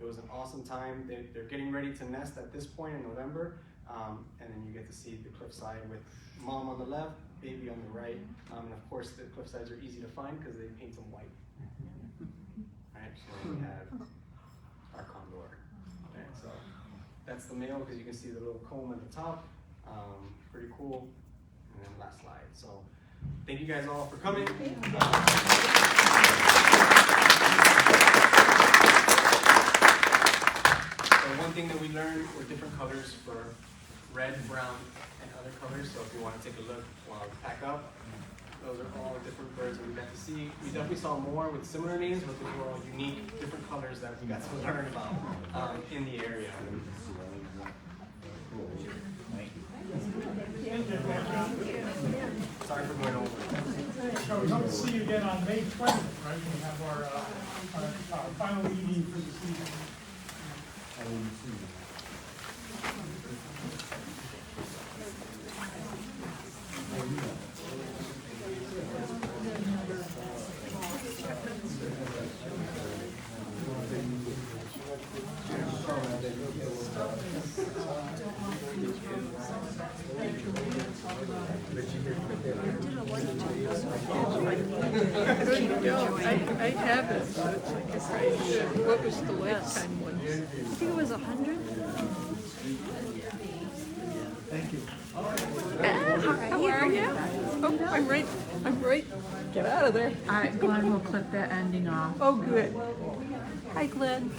it was an awesome time. They're getting ready to nest at this point in November, and then you get to see the cliffside with mom on the left, baby on the right, and of course the cliffsides are easy to find because they paint them white. Right, so we have our condor. Okay, so that's the male because you can see the little comb at the top. Pretty cool. And then last slide. So thank you guys all for coming. So one thing that we learned were different colors for red, brown, and other colors. So if you want to take a look while we pack up, those are all different birds that we got to see. We definitely saw more with similar names, but those were all unique, different colors that we got to learn about in the area. Sorry for going over. So we hope to see you again on May 20th, right? We have our final meeting for the season. I have it, so it's like a great. What was the lifetime one? I think it was 100. Thank you. How are you? Oh, I'm right. Get out of there. All right, Glenn will clip that ending off. Oh, good. Hi, Glenn.